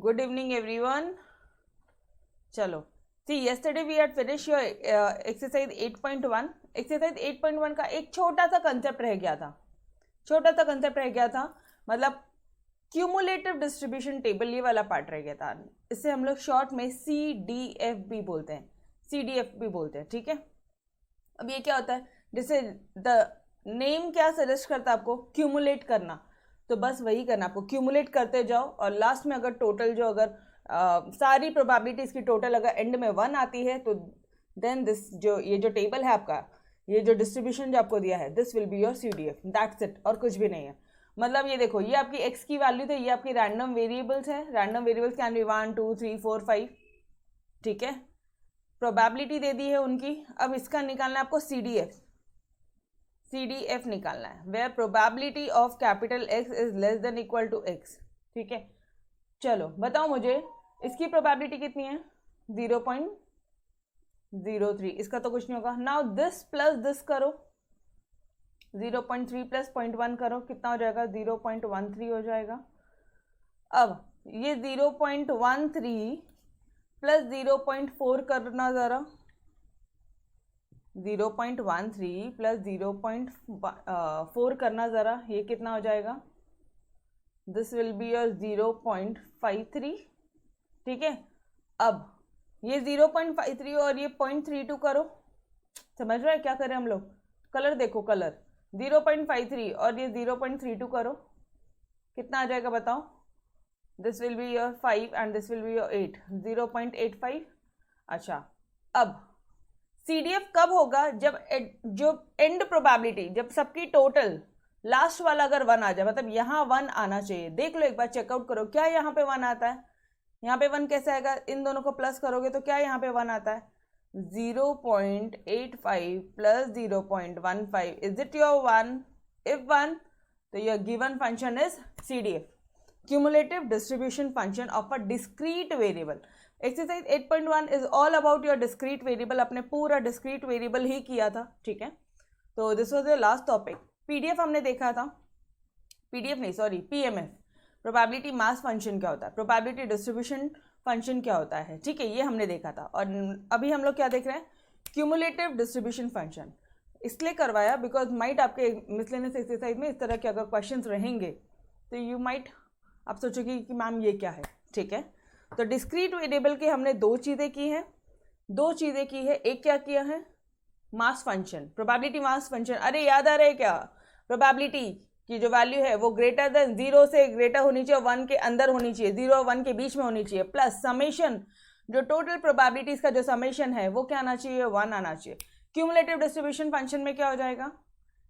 Good evening, everyone. चलो, see yesterday we had finished your exercise 8.1. Exercise 8.1 का एक छोटा सा कंसेप्ट रह गया था, मतलब क्यूमुलेटिव डिस्ट्रीब्यूशन टेबल, ये वाला पार्ट रह गया था. इससे हम लोग शॉर्ट में CDF भी बोलते हैं, ठीक है. अब ये क्या होता है, जैसे द नेम क्या सजेस्ट करता है आपको, क्यूमुलेट करना. तो बस वही करना आपको, क्यूमुलेट करते जाओ और लास्ट में अगर टोटल जो अगर सारी प्रोबेबिलिटीज की टोटल अगर एंड में 1 आती है तो देन दिस ये जो टेबल है आपका, ये जो डिस्ट्रीब्यूशन जो आपको दिया है, this will be your CDF. That's it, और कुछ भी नहीं है. मतलब ये देखो, ये आपकी x की वैल्यू थे, ये आपकी रैंडम वेरिएबल्स है. रैंडम वेरिएबल्स कैन बी 1 2 3 4 5, ठीक है. प्रोबेबिलिटी दे दी है उनकी. अब इसका निकालना है आपको CDF निकालना है, where probability of capital X is less than equal to X, ठीक है. चलो बताओ मुझे, इसकी प्रोबेबिलिटी कितनी है, 0.03. इसका तो कुछ नहीं होगा. नाउ दिस प्लस दिस करो, 0.3 प्लस 0.1 करो, कितना हो जाएगा, 0.13 हो जाएगा. अब ये 0.13 प्लस 0.4 करना ज़रा, 0.13 प्लस 0.4 करना ज़रा, ये कितना हो जाएगा, दिस विल बी योर 0.53, ठीक है. अब ये 0.53 और ये 0.32 करो. समझ रहे हैं क्या करें हम लोग, कलर देखो, कलर 0.53 और ये 0.32 करो, कितना आ जाएगा बताओ. This will be your 5 and this will be your 8, 0.85. अच्छा, अब CDF कब होगा, जब जो एंड प्रोबेबिलिटी, जब सबकी टोटल लास्ट वाला अगर 1 आ जाए, मतलब यहाँ 1 आना चाहिए. देख लो एक बार, चेकआउट करो क्या यहाँ पे 1 आता है. यहाँ पे 1 कैसे आएगा, इन दोनों को प्लस करोगे तो क्या यहाँ पे 1 आता है, 0.85 plus 0.15. Is it your 1? If 1, तो your given function is CDF, cumulative distribution function of a discrete variable. Exercise 8.1 is all about your discrete variable. अपने पूरा डिस्क्रीट वेरिएबल ही किया था, ठीक है. तो this was the last topic. PDF हमने देखा था, PDF नहीं sorry, PMF, probability mass function क्या होता है, प्रोबेबिलिटी डिस्ट्रीब्यूशन फंक्शन क्या होता है, ठीक है, ये हमने देखा था. और अभी हम लोग क्या देख रहे हैं, क्यूमुलेटिव डिस्ट्रीब्यूशन फंक्शन. इसलिए करवाया बिकॉज माइट आपके मिसलेनियस एक्सरसाइज में इस तरह के अगर क्वेश्चंस रहेंगे तो यू माइट आप सोचोगे कि मैम ये क्या है, ठीक है. तो डिस्क्रीट वेरिएबल के हमने दो चीज़ें की हैं. एक क्या किया है, mass function, probability mass function. अरे याद आ रहा है क्या, प्रोबेबिलिटी की जो वैल्यू है वो ग्रेटर देन 0 से ग्रेटर होनी चाहिए, 1 के अंदर होनी चाहिए, 0 और 1 के बीच में होनी चाहिए, प्लस समेशन, जो टोटल प्रोबेबिलिटीज का जो समेशन है वो क्या आना चाहिए, 1 आना चाहिए. क्यूमुलेटिव डिस्ट्रीब्यूशन फंक्शन में क्या हो जाएगा,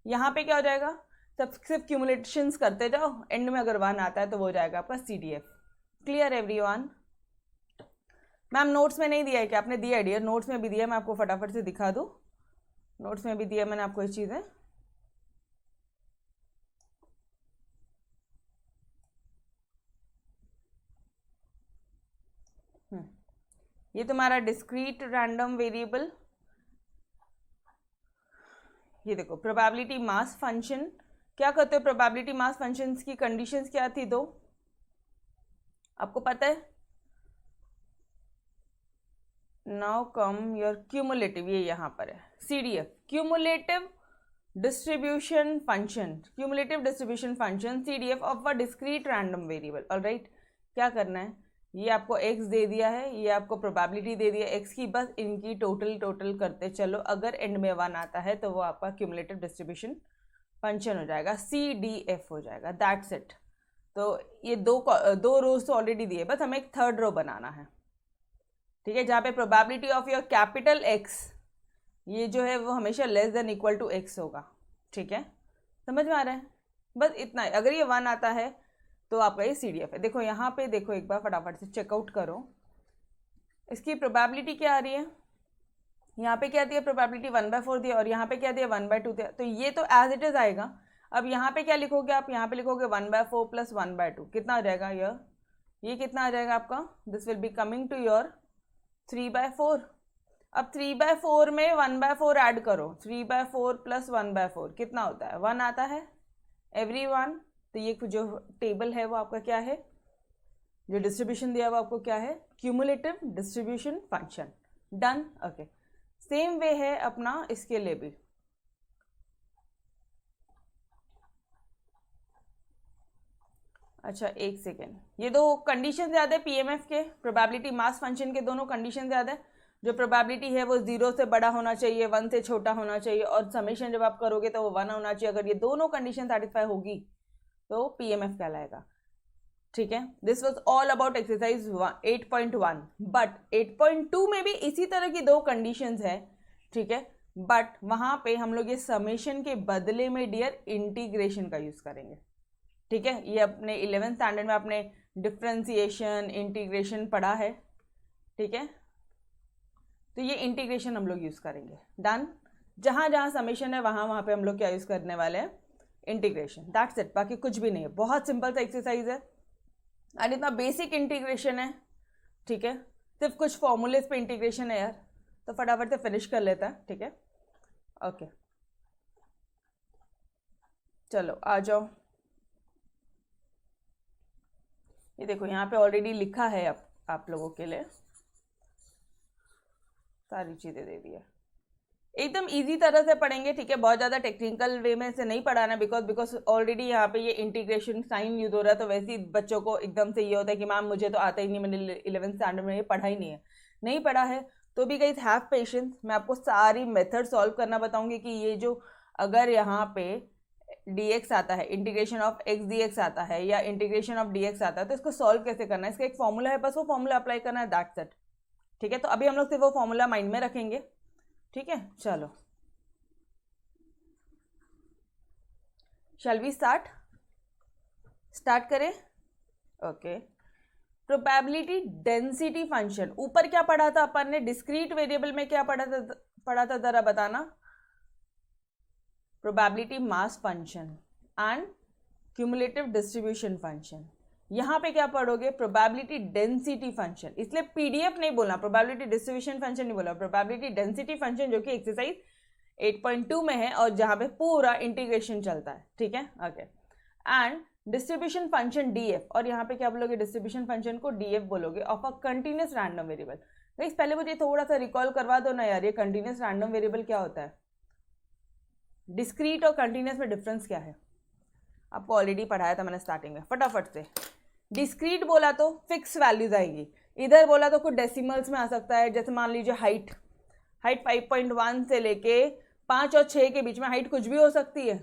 यहाँ पे क्या हो जाएगा, सब सिर्फ क्यूमुलेशंस करते जाओ, एंड में अगर 1 आता है तो वो हो जाएगा आपका CDF. Clear everyone? Ma'am notes में नहीं दिया है क्या, आपने दिया है डियर, नोट्स में भी दिया, मैं आपको फटाफट से दिखा दूँ. नोट्स में भी दिया मैंने आपको ये चीज़ें. ये तुम्हारा डिस्क्रीट रैंडम वेरिएबल, ये देखो प्रोबेबिलिटी मास फंक्शन. क्या कहते हो प्रोबेबिलिटी मास फंक्शंस की कंडीशंस क्या थी, दो आपको पता है. नाउ कम योर क्यूमुलेटिव, ये यहाँ पर है CDF, cumulative distribution function, CDF of a discrete random variable. Alright, क्या करना है, ये आपको x दे दिया है, ये आपको प्रोबेबिलिटी दे दिया x की, बस इनकी टोटल करते चलो. अगर एंड में 1 आता है तो वो आपका क्यूमुलेटिव डिस्ट्रीब्यूशन फंक्शन हो जाएगा, CDF हो जाएगा. That's it. तो ये दो रोज तो ऑलरेडी दिए, बस हमें एक थर्ड रो बनाना है, ठीक है, जहाँ पे probability of your capital X, ये जो है वो हमेशा less than equal to X होगा, ठीक है. समझ में आ रहा है, बस इतना है. अगर ये 1 आता है तो आपका ये CDF है. देखो यहाँ पे देखो, एक बार फटाफट से चेकआउट करो, इसकी प्रोबेबिलिटी क्या आ रही है, यहाँ पे क्या दिया, प्रोबेबिलिटी 1/4 दिया, और यहाँ पे क्या दिया, 1/2 दिया. तो ये तो एज इट इज आएगा. अब यहाँ पे क्या लिखोगे आप, यहाँ पे लिखोगे 1/4 प्लस 1/2, कितना आ जाएगा, ये कितना आ जाएगा आपका, this will be coming to your 3/4. अब 3/4 में 1/4 ऐड करो, 3/4 प्लस 1/4 कितना होता है, 1 आता है एवरीवन. तो ये जो टेबल है वो आपका क्या है, जो डिस्ट्रीब्यूशन दिया हुआ आपको क्या है, cumulative distribution function. Done, okay. Same way है अपना इसके लिए भी। अच्छा एक सेकेंड, ये दो कंडीशन याद है पीएमएफ के, प्रोबेबिलिटी मास फंक्शन के दोनों कंडीशन याद है। जो प्रोबेबिलिटी है वो 0 से बड़ा होना चाहिए, 1 से छोटा होना चाहिए, और समेशन जब आप करोगे तो वो 1 होना चाहिए। अगर ये दोनों कंडीशन सेटिस्फाई होगी तो पीएमएफ कहलाएगा। ठीक है, this was all about exercise 8.1। But 8.2 में भी इसी तरह की दो कंडीशंस है। ठीक है, बट वहां पे हम लोग ये समेशन के बदले में डियर इंटीग्रेशन का यूज करेंगे। ठीक है, ये अपने 11th स्टैंडर्ड में आपने डिफ्रेंसिएशन इंटीग्रेशन पढ़ा है। ठीक है, तो ये इंटीग्रेशन हम लोग यूज करेंगे। डन, जहां जहां समेशन है वहां वहां पे हम लोग क्या यूज करने वाले हैं, इंटीग्रेशन। दैट्स इट, बाकी कुछ भी नहीं है, बहुत सिंपल सा एक्सरसाइज है एंड इतना बेसिक इंटीग्रेशन है। ठीक है, सिर्फ कुछ फॉर्मूलेस पे इंटीग्रेशन है यार, तो फटाफट से फिनिश कर लेता है। ठीक है, ओके चलो आ जाओ। ये देखो यहाँ पे ऑलरेडी लिखा है आप लोगों के लिए, सारी चीजें दे दी है, एकदम इजी तरह से पढ़ेंगे। ठीक है, बहुत ज़्यादा टेक्निकल वे में से नहीं पढ़ाना, बिकॉज ऑलरेडी यहाँ पे ये इंटीग्रेशन साइन यूज हो रहा है, तो वैसे ही बच्चों को एकदम से ये होता है कि मैम मुझे तो आता ही नहीं, मैंने 11th स्टैंडर्ड में ये पढ़ा ही नहीं है। नहीं पढ़ा है तो भी गाइस हैव पेशेंस, मैं आपको सारी मेथड सॉल्व करना बताऊंगी कि ये जो अगर यहाँ पे dx आता है, इंटीग्रेशन ऑफ x dx आता है, या इंटीग्रेशन ऑफ dx आता है, तो इसको सॉल्व कैसे करना है, इसका एक फॉर्मूला है, बस वो फॉर्मूला अप्लाई करना है, दैट्स इट। ठीक है, तो अभी हम लोग सिर्फ वो फॉर्मूला माइंड में रखेंगे। ठीक है, चलो शैल वी स्टार्ट करें। ओके, प्रोबेबिलिटी डेंसिटी फंक्शन, ऊपर क्या पढ़ा था अपन ने, डिस्क्रीट वेरिएबल में क्या पढ़ा था जरा बताना, probability mass function and cumulative distribution function. यहां पे क्या पढ़ोगे, प्रोबेबिलिटी डेंसिटी फंक्शन, इसलिए पीडीएफ नहीं बोलना, प्रोबेबिलिटी डिस्ट्रीब्यूशन फंक्शन नहीं बोला, प्रोबेबिलिटी डेंसिटी फंक्शन, जो कि एक्सरसाइज 8.2 में है और जहां पे पूरा इंटीग्रेशन चलता है। ठीक है, okay. And distribution function DF, और यहाँ पे क्या बोलोगे, डिस्ट्रीब्यूशन फंक्शन को डीएफ बोलोगे of a continuous random variable. Guys पहले मुझे थोड़ा सा रिकॉल करवा दो ना यार, ये कंटिन्यूस रैंडम वेरिएबल क्या होता है, डिस्क्रीट और कंटिन्यूस में डिफरेंस क्या है, आपको ऑलरेडी पढ़ाया था मैंने स्टार्टिंग में। फटाफट से, डिस्क्रीट बोला तो फिक्स वैल्यूज आएगी, इधर बोला तो कुछ डेसिमल्स में आ सकता है, जैसे मान लीजिए हाइट 5.1 से लेके 5 और 6 के बीच में हाइट कुछ भी हो सकती है,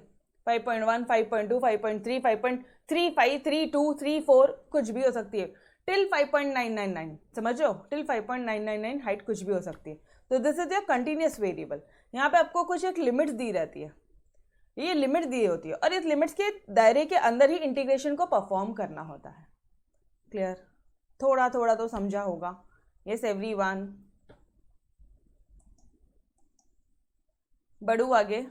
5.1, 5.2, 5.3, 5.35, 32, 34 कुछ भी हो सकती है, टिल 5.999, समझो, टिल 5.999 हाइट कुछ भी हो सकती है। तो this is your continuous variable. यहाँ पे आपको कुछ एक लिमिट्स दी रहती है, ये लिमिट दी होती है, और इस लिमिट्स के दायरे के अंदर ही इंटीग्रेशन को परफॉर्म करना होता है। क्लियर, थोड़ा थोड़ा तो समझा होगा। यस एवरीवन, बढ़ू आगे,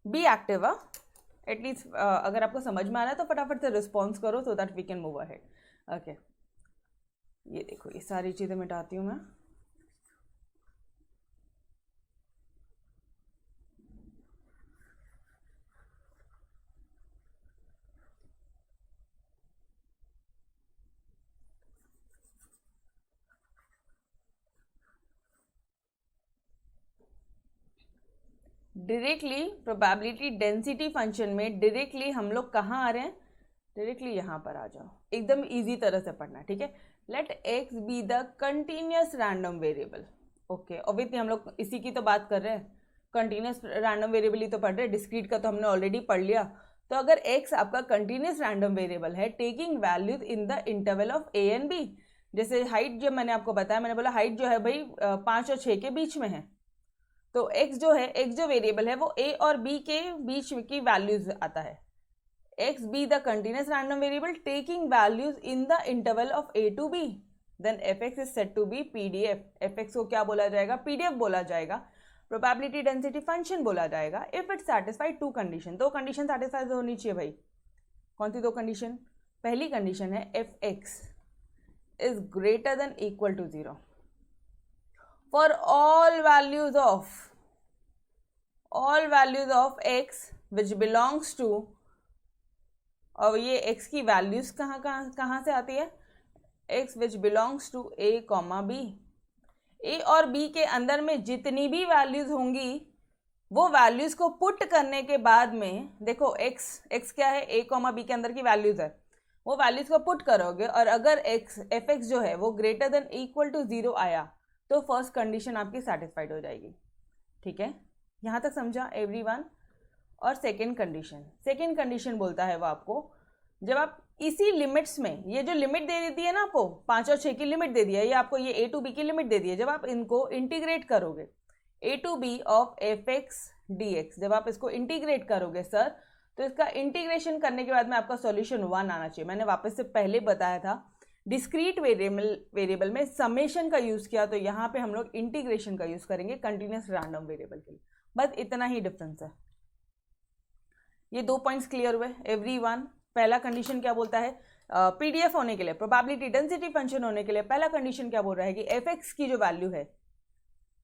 बी एक्टिव। एटलीस्ट अगर आपको समझ में आ रहा है तो फटाफट से रिस्पॉन्स करो, so that we can move ahead. Okay, ये देखो ये सारी चीज़ें मिटाती हूँ मैं। डायरेक्टली प्रोबेबिलिटी डेंसिटी फंक्शन में डायरेक्टली हम लोग कहाँ आ रहे हैं, डायरेक्टली यहाँ पर आ जाओ, एकदम इजी तरह से पढ़ना। ठीक है, let x be the continuous random variable. Okay, obviously हम लोग इसी की तो बात कर रहे हैं, कंटिन्यूस रैंडम वेरिएबल ही तो पढ़ रहे हैं, डिस्क्रीट का तो हमने ऑलरेडी पढ़ लिया। तो अगर एक्स आपका कंटिन्यूस रैंडम वेरिएबल है, taking values in the interval of a and b, जैसे हाइट जो मैंने आपको बताया, मैंने बोला हाइट जो है भाई 5 और 6 के बीच में है, तो x जो है, x जो वेरिएबल है वो a और b के बीच की वैल्यूज आता है। x be the continuous random variable taking values in the interval of a to b, then fx is said to be pdf। fx को क्या बोला जाएगा, pdf बोला जाएगा, प्रोबेबिलिटी डेंसिटी फंक्शन बोला जाएगा if it satisfy two condition. दो condition satisfy होनी चाहिए भाई। कौन सी दो कंडीशन, पहली कंडीशन है fx is greater than equal to 0 for all values of x which belongs to और ये x की वैल्यूज कहाँ से आती है, x which belongs to a comma b। a और b के अंदर में जितनी भी वैल्यूज होंगी वो वैल्यूज को पुट करने के बाद में, देखो x क्या है, a कॉमा b के अंदर की वैल्यूज है, वो वैल्यूज को पुट करोगे और अगर fx जो है वो ग्रेटर देन इक्वल टू 0 आया तो फर्स्ट कंडीशन आपकी सेटिस्फाइड हो जाएगी। ठीक है, यहाँ तक समझा एवरीवन। और सेकेंड कंडीशन बोलता है वो आपको, जब आप इसी लिमिट्स में, ये जो लिमिट दे दी है ना आपको, 5 और 6 की लिमिट दे दी है, ये आपको ये a टू b की लिमिट दे दी है, जब आप इनको इंटीग्रेट करोगे a to b of fx dx, जब आप इसको इंटीग्रेट करोगे सर, तो इसका इंटीग्रेशन करने के बाद में आपका सॉल्यूशन 1 आना चाहिए। मैंने वापस से पहले बताया था डिस्क्रीट वेरिएबल में समेशन का यूज किया, तो यहाँ पे हम लोग इंटीग्रेशन का यूज करेंगे कंटिन्यूस रैंडम वेरिएबल के लिए। बस इतना ही डिफरेंस है। ये 2 पॉइंट्स क्लियर हुए एवरीवन। पहला कंडीशन क्या बोलता है, पीडीएफ होने के लिए, प्रोबेबिलिटी डेंसिटी फंक्शन होने के लिए पहला कंडीशन क्या बोल रहा है कि fx की जो वैल्यू है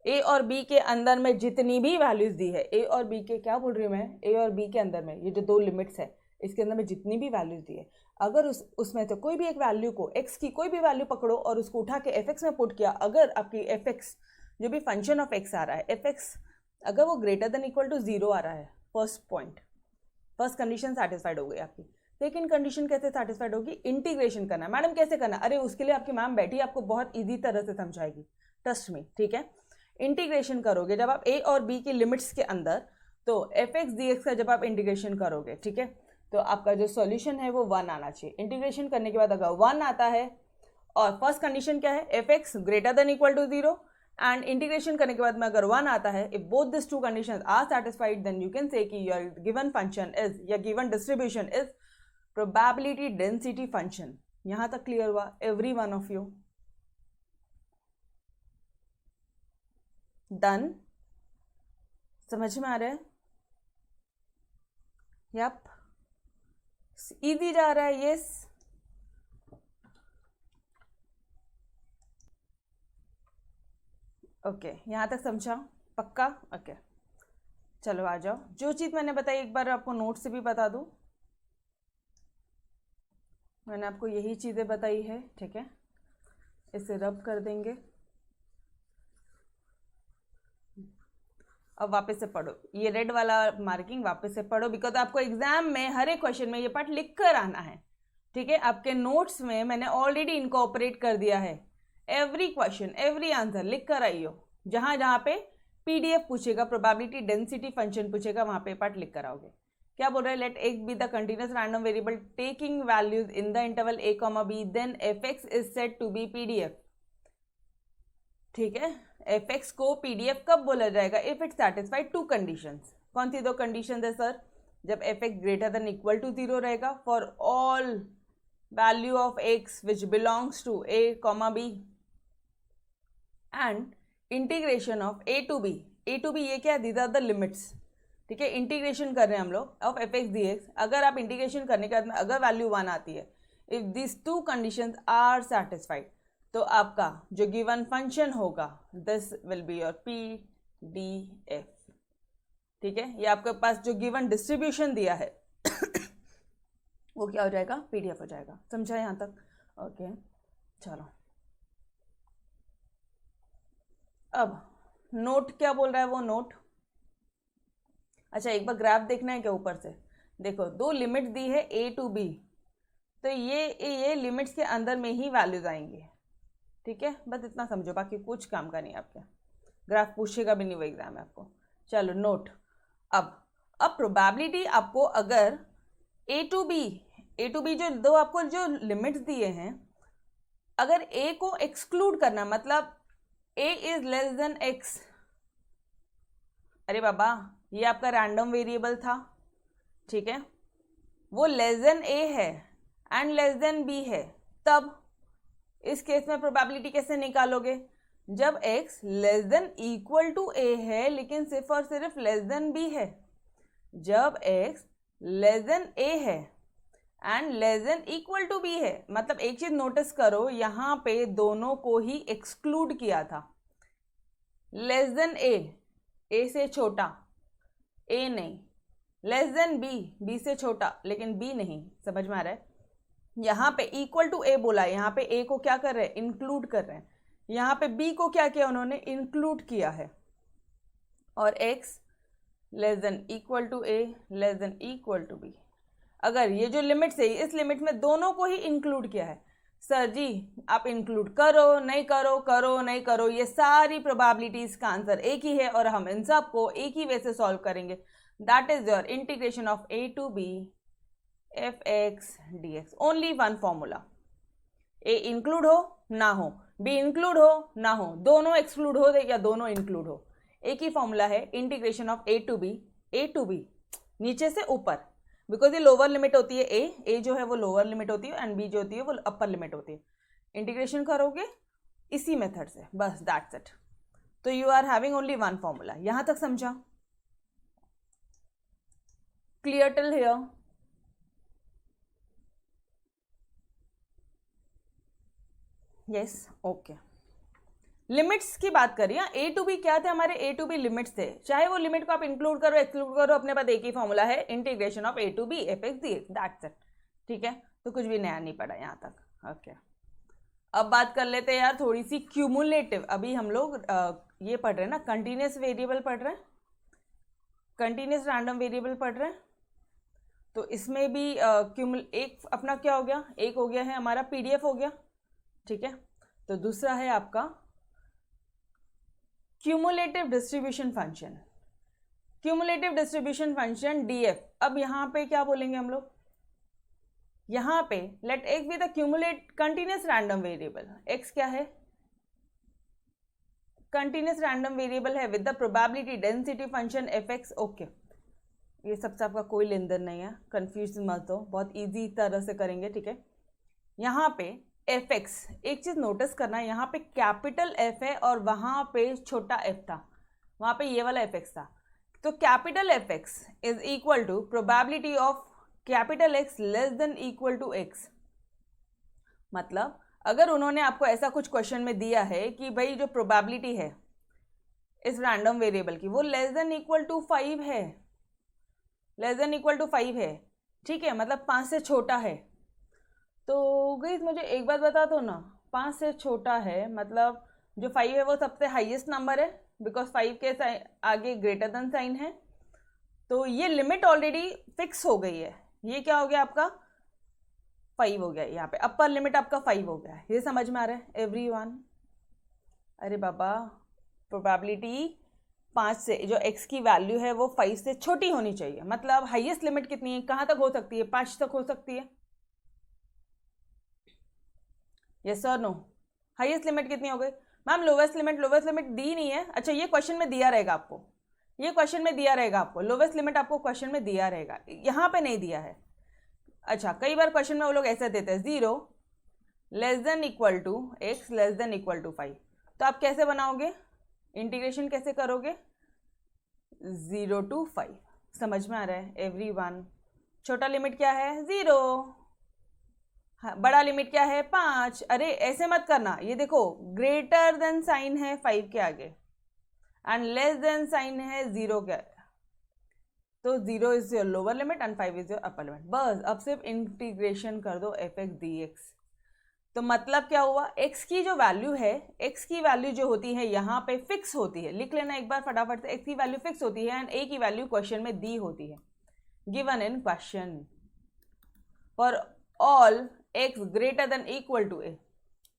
a और b के अंदर में जितनी भी वैल्यूज दी है, a और b के, क्या बोल रही हूँ मैं, a और b के अंदर में ये जो 2 लिमिट्स है इसके अंदर में जितनी भी वैल्यूज दी है, अगर उसमें से कोई भी एक वैल्यू को, x की कोई भी वैल्यू पकड़ो और उसको उठा के fx में पुट किया, अगर आपकी fx जो भी फंक्शन ऑफ x आ रहा है, fx अगर वो ग्रेटर देन इक्वल टू 0 आ रहा है, फर्स्ट कंडीशन सेटिस्फाइड हो गई आपकी। सेकेंड कंडीशन कैसे सेटिस्फाइड होगी, इंटीग्रेशन करना है। मैडम कैसे करना, अरे उसके लिए आपकी मैम बैठी आपको बहुत ईजी तरह से समझाएगी, ट्रस्ट मी। ठीक है, इंटीग्रेशन करोगे जब आप a और b की लिमिट्स के अंदर, तो fx dx का जब आप इंटीग्रेशन करोगे, ठीक है, तो आपका जो सॉल्यूशन है वो 1 आना चाहिए। इंटीग्रेशन करने के बाद अगर 1 आता है, और फर्स्ट कंडीशन क्या है, fx greater than equal to 0, and integration करने के बाद में अगर 1 आता है, if both this 2 conditions are satisfied then you can say कि योर गिवन फंक्शन इज, या given distribution is probability density function. यहां तक क्लियर हुआ every one of you? Done, समझ में आ रहा है? यप, इजी जा रहा है, यस। ओके, यहाँ तक समझा, पक्का? ओके, चलो आ जाओ। जो चीज़ मैंने बताई एक बार आपको नोट से भी बता दूँ, मैंने आपको यही चीज़ें बताई है, ठीक है, इसे रब कर देंगे। अब वापस से पढ़ो, ये रेड वाला मार्किंग वापस से पढ़ो, बिकॉज आपको एग्जाम में हर एक क्वेश्चन में ये पार्ट लिख कर आना है। ठीक है, आपके नोट्स में मैंने ऑलरेडी इनकॉर्पोरेट कर दिया है। एवरी क्वेश्चन, एवरी आंसर लिख कर आइयो। जहां जहां पे पीडीएफ पूछेगा, प्रोबेबिलिटी डेंसिटी फंक्शन पूछेगा, वहां पे पार्ट लिख कर आओगे। क्या बोल रहे हैं, let x be the continuous random variable taking values in the interval a comma b, then fx is said to be PDF. ठीक है, fx को pdf कब बोला जाएगा, इफ इट सेटिस्फाइड 2 कंडीशंस। कौन सी 2 कंडीशंस है सर? जब fx greater than equal to 0 रहेगा for all value of x which belongs to a comma b, and integration of a to b, ये क्या है, दीज आर द लिमिट्स। ठीक है, इंटीग्रेशन कर रहे हैं हम लोग ऑफ fx dx। अगर आप इंटीग्रेशन करने के बाद में अगर वैल्यू 1 आती है, if this 2 conditions are satisfied, तो आपका जो गिवन फंक्शन होगा this will be your PDF। ठीक है, ये आपके पास जो गिवन डिस्ट्रीब्यूशन दिया है वो क्या हो जाएगा, PDF हो जाएगा। समझा यहाँ तक? ओके, चलो अब नोट क्या बोल रहा है वो नोट। अच्छा, एक बार ग्राफ देखना है क्या ऊपर से? देखो, 2 लिमिट दी है a टू b, तो ये लिमिट्स के अंदर में ही वैल्यूज आएंगे। ठीक है, बस इतना समझो, बाकी कुछ काम का नहीं आपके। ग्राफ पूछेगा भी नहीं वो एग्जाम में आपको। चलो नोट, अब प्रोबेबिलिटी आपको अगर a टू बी जो 2 आपको जो लिमिट्स दिए हैं, अगर a को एक्सक्लूड करना, मतलब a is less then x, अरे बाबा ये आपका रैंडम वेरिएबल था, ठीक है, वो लेस देन a है एंड लेस देन b है, तब इस केस में प्रोबेबिलिटी कैसे निकालोगे? जब x less than equal to a है लेकिन सिर्फ और सिर्फ लेस देन b है। जब x लेस देन a है and less than equal to b है, मतलब एक चीज नोटिस करो, यहां पे दोनों को ही एक्सक्लूड किया था। लेस देन a से छोटा, a नहीं, लेस देन बी, बी से छोटा लेकिन बी नहीं, समझ में आ रहा है। यहाँ पे इक्वल टू ए बोला है, यहाँ पे ए को क्या कर रहे हैं, इंक्लूड कर रहे हैं। यहाँ पे बी को क्या किया उन्होंने, इंक्लूड किया है। और x less than equal to a less than equal to b, अगर ये जो लिमिट्स है इस लिमिट में दोनों को ही इंक्लूड किया है। सर जी आप इंक्लूड करो नहीं करो, करो नहीं करो, ये सारी प्रोबेबिलिटीज का आंसर एक ही है और हम इन सब को एक ही वे से सॉल्व करेंगे। That is your integration of A to b f x D x. Only one formula, a include हो ना हो, बी इंक्लूड हो ना हो, दोनों एक्सक्लूड हो या दोनों इंक्लूड हो, एक ही फॉर्मूला है, integration of A to b नीचे से ऊपर, बिकॉज ये लोअर लिमिट होती है, ए जो है वो लोअर लिमिट होती है एंड बी जो होती है वो अपर लिमिट होती है। इंटीग्रेशन करोगे इसी मेथड से, बस दैट्स इट। तो you are having only one formula. यहां तक समझा? Clear till here? Yes, okay. Limits की बात करिए, ए टू बी क्या थे हमारे, ए टू बी लिमिट्स थे, चाहे वो लिमिट को आप इंक्लूड करो एक्सक्लूड करो, अपने पास एक ही फॉर्मूला है, integration of A to b f x D x, that's it. ठीक है, तो कुछ भी नया नहीं पड़ा यहाँ तक। ओके, अब बात कर लेते हैं यार थोड़ी सी क्यूमुलेटिव। अभी हम लोग ये पढ़ रहे हैं ना, कंटिन्यूस वेरिएबल पढ़ रहे हैं, कंटिन्यूस रैंडम वेरिएबल पढ़ रहे हैं। तो इसमें भी एक अपना क्या हो गया, एक हो गया है हमारा पीडीएफ हो गया, ठीक है। तो दूसरा है आपका cumulative distribution function, cumulative distribution function DF. अब यहाँ पे क्या बोलेंगे हम लोग, यहाँ पे let x be the cumulate continuous random variable. X क्या है, कंटिन्यूस रैंडम वेरिएबल है with the probability density function f x. Okay, ये सबसे आपका कोई लेन देन नहीं है, कंफ्यूज मत हो, बहुत इजी तरह से करेंगे, ठीक है। यहाँ पे एफ एक्स, एक चीज नोटिस करना है, यहाँ पे कैपिटल एफ है और वहां पे छोटा एफ था, वहां पे ये वाला एफ एक्स था। तो capital f x is equal to probability of capital x less than equal to x. मतलब अगर उन्होंने आपको ऐसा कुछ क्वेश्चन में दिया है कि भाई जो प्रोबेबिलिटी है इस रैंडम वेरिएबल की वो लेस देन इक्वल टू 5 है, लेस देन इक्वल टू 5 है, ठीक है, मतलब 5 से छोटा है। तो गाइस मुझे एक बात बता दो ना, 5 से छोटा है मतलब जो 5 है वो सबसे हाईएस्ट नंबर है, बिकॉज 5 के आगे ग्रेटर देन साइन है। तो ये लिमिट ऑलरेडी फिक्स हो गई है, ये क्या हो गया आपका 5 हो गया, यहाँ पे अपर लिमिट आपका 5 हो गया, ये समझ में आ रहा है एवरीवन? अरे बाबा, प्रोबेबिलिटी 5 से जो x की वैल्यू है वो 5 से छोटी होनी चाहिए, मतलब हाईएस्ट लिमिट कितनी है, कहाँ तक हो सकती है, 5 तक हो सकती है। यस और नो? हाईएस्ट लिमिट कितनी हो गई मैम? लोवेस्ट लिमिट दी नहीं है। अच्छा, ये क्वेश्चन में दिया रहेगा आपको, ये क्वेश्चन में दिया रहेगा आपको, लोवेस्ट लिमिट आपको क्वेश्चन में दिया रहेगा, यहाँ पे नहीं दिया है। अच्छा, कई बार क्वेश्चन में वो लोग ऐसे देते हैं 0 less than equal to x less than equal to 5। तो आप कैसे बनाओगे, इंटीग्रेशन कैसे करोगे, 0 to 5। समझ में आ रहा है एवरीवन? छोटा लिमिट क्या है 0, बड़ा लिमिट क्या है 5। अरे ऐसे मत करना, ये देखो ग्रेटर देन साइन है 5 के आगे एंड लेस देन साइन है 0 के आगे, तो 0 is your lower limit and 5 is your upper limit. बस अब सिर्फ इंटीग्रेशन कर दो एफ एक्स डी एक्स। तो मतलब क्या हुआ, x की जो वैल्यू है, x की वैल्यू जो होती है यहाँ पे फिक्स होती है, लिख लेना एक बार फटाफट से, x की वैल्यू फिक्स होती है एंड a की वैल्यू क्वेश्चन में दी होती है, given in question for all x greater than equal to a,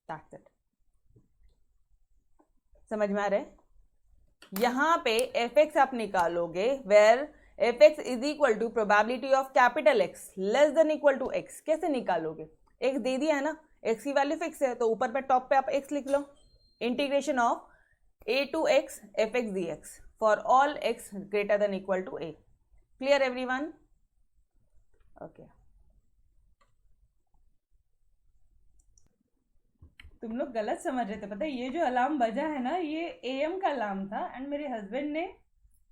that's it. समझ में आ रहा है? यहाँ पे एफ एक्स आप निकालोगे where f x is equal to probability of capital x less than equal to x. कैसे निकालोगे, एक्स दे दिया है ना, एक्स की वैल्यू फिक्स है, तो ऊपर पे टॉप पे आप एक्स लिख लो, integration of A to X F x D X for all X greater than equal to A. Clear everyone? Okay, तुम लोग गलत समझ रहे थे, पता है ये जो अलार्म बजा है ना ये एएम का अलार्म था एंड मेरे हस्बैंड ने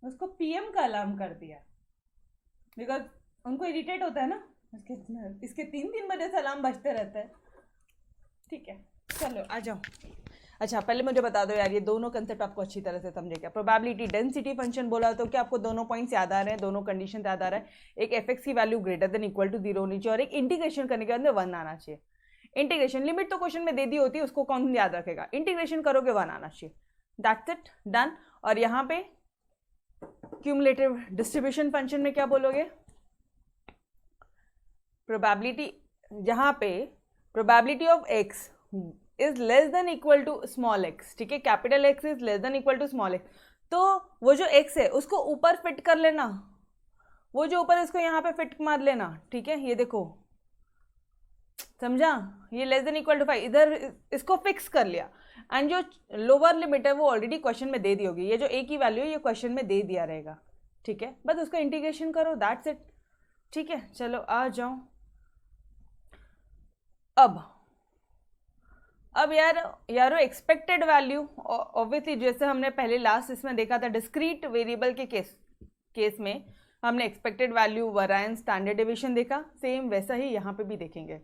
उसको पीएम का अलार्म कर दिया, बिकॉज उनको इरिटेट होता है ना, इसके 3-3 बजे से अलार्म बजते रहता है। ठीक है, चलो आ जाओ। अच्छा पहले मुझे बता दो यार, ये दोनों कंसेप्ट आपको अच्छी तरह से समझे क्या? प्रोबेबिलिटी डेंसिटी फंक्शन बोला तो क्या आपको दोनों पॉइंट्स याद आ रहे हैं, दोनों कंडीशन याद आ रहा है? एक एफ की value greater than equal to 0 होनी चाहिए और एक इंटीग्रेशन करने के अंदर 1 आना चाहिए। इंटीग्रेशन लिमिट तो क्वेश्चन में दे दी होती है, उसको कौन याद रखेगा? इंटीग्रेशन करोगे 1 आना चाहिए, दैट्स इट, डन। और यहाँ पे क्यूमुलेटिव डिस्ट्रीब्यूशन फंक्शन में क्या बोलोगे? प्रोबेबिलिटी, जहाँ पे probability of x is less than equal to small x, ठीक है, capital x is less than equal to small x, तो वो जो एक्स है उसको ऊपर फिट कर लेना, वो जो ऊपर इसको यहाँ पे फिट मार लेना, ठीक है, ये देखो, समझा? ये लेस देन इक्वल टू 5 इधर इसको फिक्स कर लिया, एंड जो लोअर लिमिट है वो ऑलरेडी क्वेश्चन में दे दी होगी, ये जो ए की वैल्यू है ये क्वेश्चन में दे दिया रहेगा, ठीक है, बस उसका इंटीग्रेशन करो, दैट्स इट, ठीक है। चलो आ जाओ अब यारो एक्सपेक्टेड वैल्यू, ऑब्वियसली जैसे हमने पहले लास्ट इसमें देखा था डिस्क्रीट वेरिएबल के केस में हमने expected value, variance, standard deviation देखा, सेम वैसा ही यहाँ पे भी देखेंगे।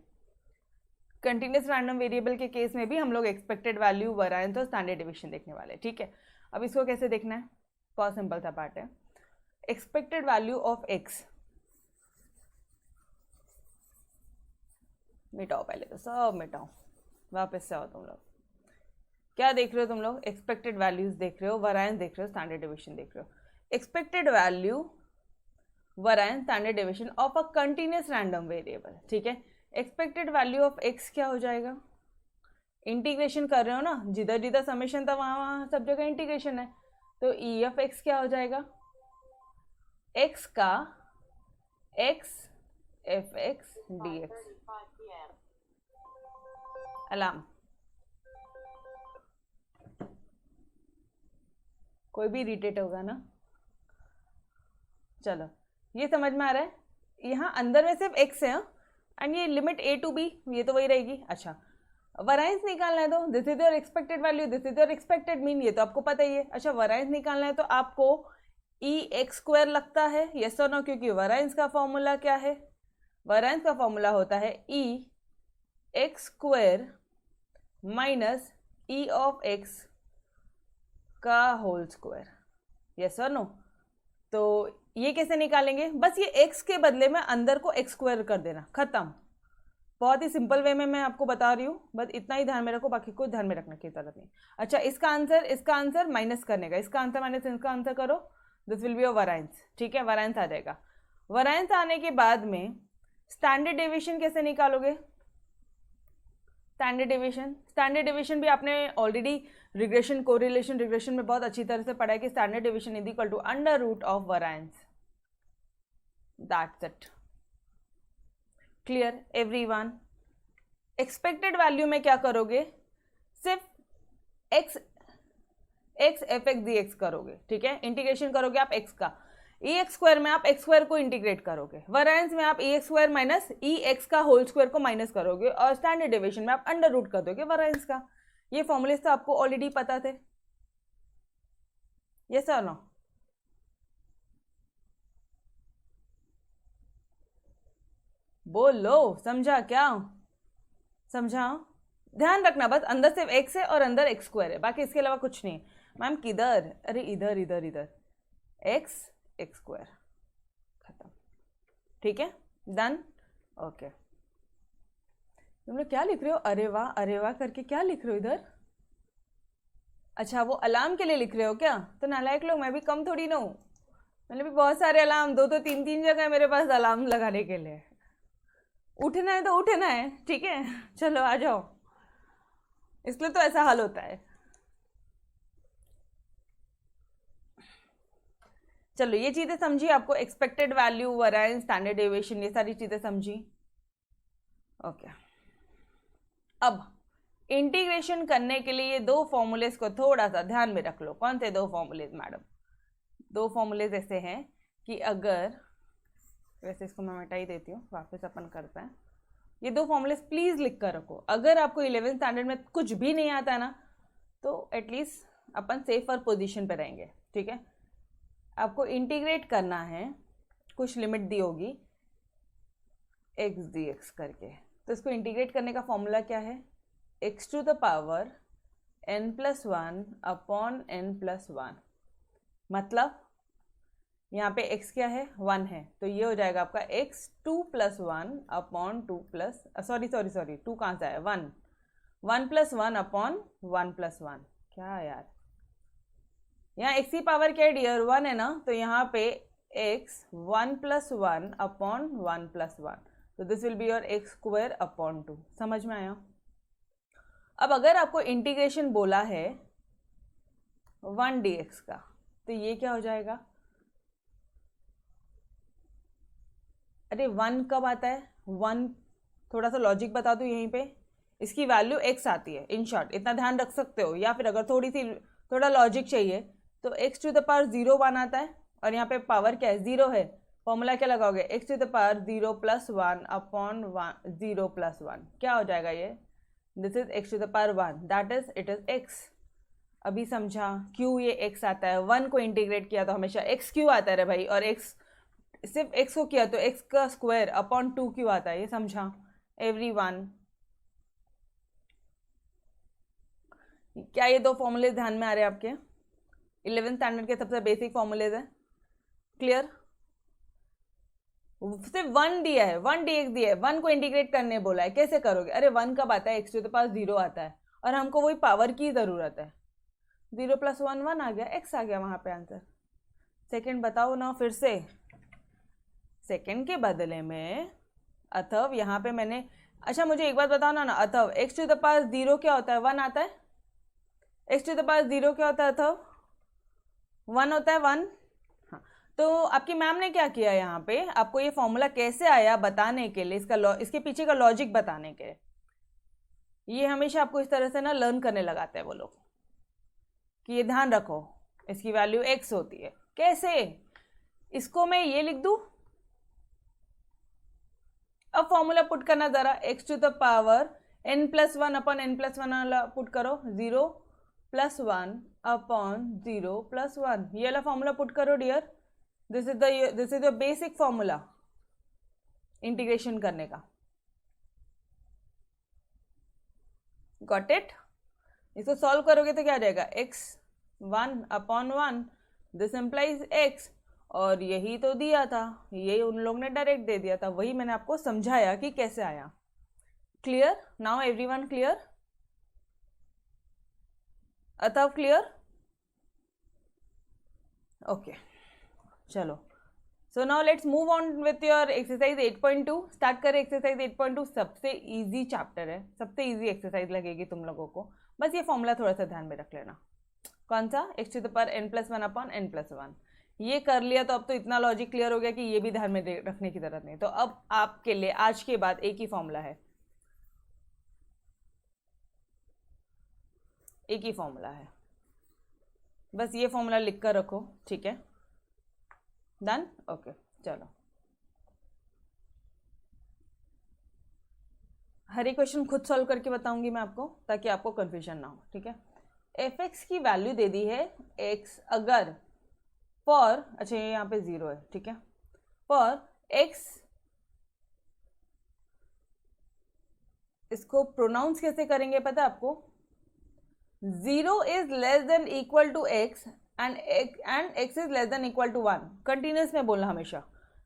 कंटिन्यूस रैंडम वेरिएबल के केस में भी हम लोग एक्सपेक्टेड वैल्यू, वेरिएंस और स्टैंडर्ड डेविएशन देखने वाले, ठीक है। अब इसको कैसे देखना है? बहुत सिंपल सा पार्ट है। एक्सपेक्टेड वैल्यू ऑफ एक्स, मिटाओ पहले तो, सब मिटाओ, वापस से आओ। तुम लोग क्या देख रहे हो? तुम लोग एक्सपेक्टेड वैल्यूज देख रहे हो, वेरिएंस देख रहे हो, स्टैंडर्ड डेविएशन देख रहे हो। Expected value, variance, standard deviation of a continuous random variable, ठीक है। एक्सपेक्टेड वैल्यू ऑफ एक्स क्या हो जाएगा? इंटीग्रेशन कर रहे हो ना, जिधर जिधर समेशन था वहां वहां सब जगह इंटीग्रेशन है, तो ई ऑफ एक्स क्या हो जाएगा? एक्स का x F x D x. Alarm, कोई भी इरिटेट होगा ना? चलो ये समझ में आ रहा है, यहाँ अंदर में सिर्फ एक्स है एंड ये लिमिट ए टू बी, ये तो वही रहेगी। अच्छा वेरिएंस निकालना है तो this is your expected value, this is your expected mean, ये तो आपको पता ही है। अच्छा वेरिएंस निकालना है तो आपको ई एक्स स्क्वायर लगता है, यस और नो, क्योंकि वेरिएंस का फॉर्मूला क्या है? वेरिएंस का फॉर्मूला होता है E X square minus E of X का होल स्क्वायर, यस और नो। तो ये कैसे निकालेंगे? बस ये x के बदले में अंदर को x स्क्वायर कर देना, खत्म। बहुत ही सिंपल वे में मैं आपको बता रही हूँ, बस इतना ही ध्यान में रखो, बाकी कोई ध्यान में रखने की जरूरत नहीं। अच्छा इसका आंसर माइनस करने का, इसका आंसर माइनस इसका आंसर करो, this will be your variance, ठीक है, वेरिएंस आ जाएगा। वेरिएंस आने के बाद में स्टैंडर्ड डेविएशन कैसे निकालोगे? स्टैंडर्ड डेविएशन भी आपने ऑलरेडी रिग्रेशन, कोरिलेशन रिग्रेशन में बहुत अच्छी तरह से पढ़ा है कि standard deviation is equal to under root of variance, that's it, clear everyone. Expected value में क्या करोगे? सिर्फ x F x D x करोगे, ठीक है, इंटीग्रेशन करोगे आप एक्स का, ई एक्स स्क्वायर में आप एक्स स्क्वायर को इंटीग्रेट करोगे, वेरिएंस में आप ई एक्स स्क्वायर माइनस ई एक्स का होल स्क्वायर को माइनस करोगे, और स्टैंडर्ड डेविएशन में आप अंडर रूट कर दोगे वेरिएंस का। ये फॉर्मूले तो आपको ऑलरेडी पता थे, यस और नो? बोलो, समझा क्या? समझा? ध्यान रखना बस अंदर सिर्फ एक्स है और अंदर एक्स स्क्वायर है, बाकी इसके अलावा कुछ नहीं। मैम किधर? अरे इधर इधर इधर, एक्स एक्स स्क्वायर, खत्म, ठीक है, डन, ओके। तुम लोग क्या लिख रहे हो? अरे वाह करके क्या लिख रहे हो इधर? अच्छा वो अलार्म के लिए लिख रहे हो क्या? तो नालायक लोग, मैं भी कम थोड़ी ना हूँ, मैंने भी बहुत सारे अलार्म, दो तीन तीन जगह मेरे पास अलार्म लगाने के लिए। उठना है तो उठना है, ठीक है, चलो आ जाओ, इसलिए तो ऐसा हाल होता है। चलो ये चीजें समझी आपको, expected value, variance, standard deviation, ये सारी चीजें समझी, ओके। अब इंटीग्रेशन करने के लिए ये दो फॉर्मूलेज को थोड़ा सा ध्यान में रख लो। कौन से दो फॉर्मूलेज मैडम? दो फॉर्मूलेज ऐसे हैं कि अगर, वैसे इसको मैं मिटा ही देती हूँ, वापस अपन करते हैं। ये दो फॉर्मूलेज प्लीज लिख कर रखो, अगर आपको 11th स्टैंडर्ड में कुछ भी नहीं आता ना तो एटलीस्ट अपन सेफर पोजीशन पे रहेंगे, ठीक है। आपको इंटीग्रेट करना है, कुछ लिमिट दी होगी एक्स डी एक्स करके, तो इसको इंटीग्रेट करने का फॉर्मूला क्या है? X to the power n+1 upon n+1, मतलब यहाँ पे x क्या है, 1 है, तो ये हो जाएगा आपका x 2+1 अपॉन 2 कहाँ से आया, 1, 1+1 अपॉन 1+1, क्या यार, यहाँ x की पावर क्या है डियर, 1 है ना, तो यहाँ पे x 1+1 अपॉन 1+1, तो this will be your x² upon 2, समझ में आया। अब अगर आपको इंटीग्रेशन बोला है 1 dx का, तो ये क्या हो जाएगा, अरे 1 कब आता है, 1, थोड़ा सा लॉजिक बता दूँ यहीं पे, इसकी वैल्यू x आती है, इन शॉर्ट इतना ध्यान रख सकते हो, या फिर अगर थोड़ा लॉजिक चाहिए तो x⁻0 1 आता है, और यहाँ पे पावर क्या है, 0 है, फॉर्मूला क्या लगाओगे, x⁻0 +1 अपॉन 0 + 1, क्या हो जाएगा ये, this is x⁻1, that is it is x। अभी समझा क्यों ये x आता है, 1 को इंटीग्रेट किया तो हमेशा x क्यों आता है भाई, और x सिर्फ x को किया तो x का स्क्वायर अपॉन 2 क्यों आता है, ये समझा एवरीवन। क्या ये दो फॉर्मूले ध्यान में आ रहे हैं आपके, 11th स्टैंडर्ड के सबसे बेसिक फॉर्मूलेज है, क्लियर। सिर्फ 1 दिया है, 1 dx दिया है, 1 को इंटीग्रेट करने बोला है, कैसे करोगे, अरे 1 कब आता है, x⁻0 आता है, और हमको वही पावर की ज़रूरत है, 0 + 1 1 आ गया, x आ गया वहाँ पे आंसर। सेकंड बताओ ना फिर से, सेकंड के बदले में अथव यहाँ पे मैंने, अच्छा मुझे एक बात बताओ ना अथव, x⁻0 क्या होता है, 1 आता है, x⁻0 क्या होता है अथव, 1 होता है, 1। हाँ, तो आपकी मैम ने क्या किया यहाँ पे, आपको ये फॉर्मूला कैसे आया बताने के लिए, इसके पीछे का लॉजिक बताने के लिए, ये हमेशा आपको इस तरह से ना लर्न करने लगाते हैं वो लोग, कि ये ध्यान रखो इसकी वैल्यू x होती है, कैसे, इसको मैं ये लिख दूं, अब फॉर्मूला पुट करना जरा, x⁻n+1 अपॉन n+1 वाला पुट करो, 0 + 1 अपॉन 0 + 1, ये वाला फॉर्मूला पुट करो dear, this is the basic formula integration करने का, गॉट इट। इसको सॉल्व करोगे तो क्या आ जाएगा, x 1 upon 1, this implies x, और यही तो दिया था, ये उन लोग ने डायरेक्ट दे दिया था, वही मैंने आपको समझाया कि कैसे आया, क्लियर, नाउ एवरीवन क्लियर, अतः क्लियर, ओके चलो, so now let's move on with your exercise 8.2, start करें एक्सरसाइज 8.2, सबसे इजी चैप्टर है, सबसे इजी एक्सरसाइज लगेगी तुम लोगों को, बस ये फॉर्मूला थोड़ा सा ध्यान में रख लेना, कौन सा, x⁻n+1 अपॉन n+1, ये कर लिया तो अब तो इतना लॉजिक क्लियर हो गया कि ये भी ध्यान में रखने की जरूरत नहीं, तो अब आपके लिए आज के बाद एक ही फॉर्मूला है, एक ही फॉर्मूला है, बस ये फॉर्मूला लिख कर रखो, ठीक है, डन, ओके चलो, हर एक क्वेश्चन खुद सॉल्व करके बताऊंगी मैं आपको, ताकि आपको कंफ्यूजन ना हो, ठीक है। fx की वैल्यू दे दी है x, अगर फॉर, अच्छा ये यहाँ पे 0 है, ठीक है, फॉर x, इसको प्रोनाउंस कैसे करेंगे पता है आपको, 0 is less than equal to x and x is less than equal to 1, continuous में बोलना हमेशा,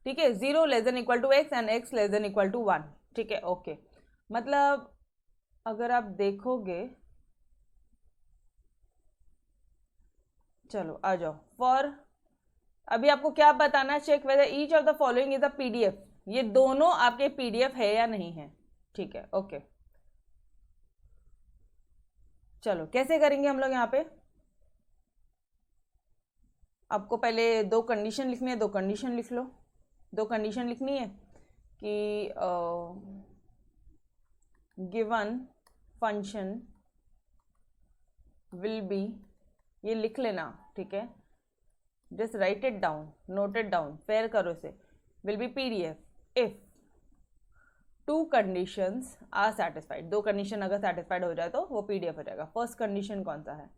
ठीक है, 0 less than equal to x and x less than equal to 1, ठीक है, ओके, मतलब अगर आप देखोगे, चलो आ जाओ, फॉर अभी आपको क्या बताना है, check whether each of the following is a PDF, ये दोनों आपके PDF है या नहीं है, ठीक है, ओके, चलो कैसे करेंगे हम लोग यहाँ पे, आपको पहले दो कंडीशन लिखनी है, दो कंडीशन लिख लो, दो कंडीशन लिखनी है कि गिवन फंक्शन विल बी, ये लिख लेना, ठीक है, just write it down, note it down, fair करो इसे, will be PDF if two conditions are satisfied, दो कंडीशन अगर सेटिस्फाइड हो जाए तो वो PDF हो जाएगा। फर्स्ट कंडीशन कौन सा है,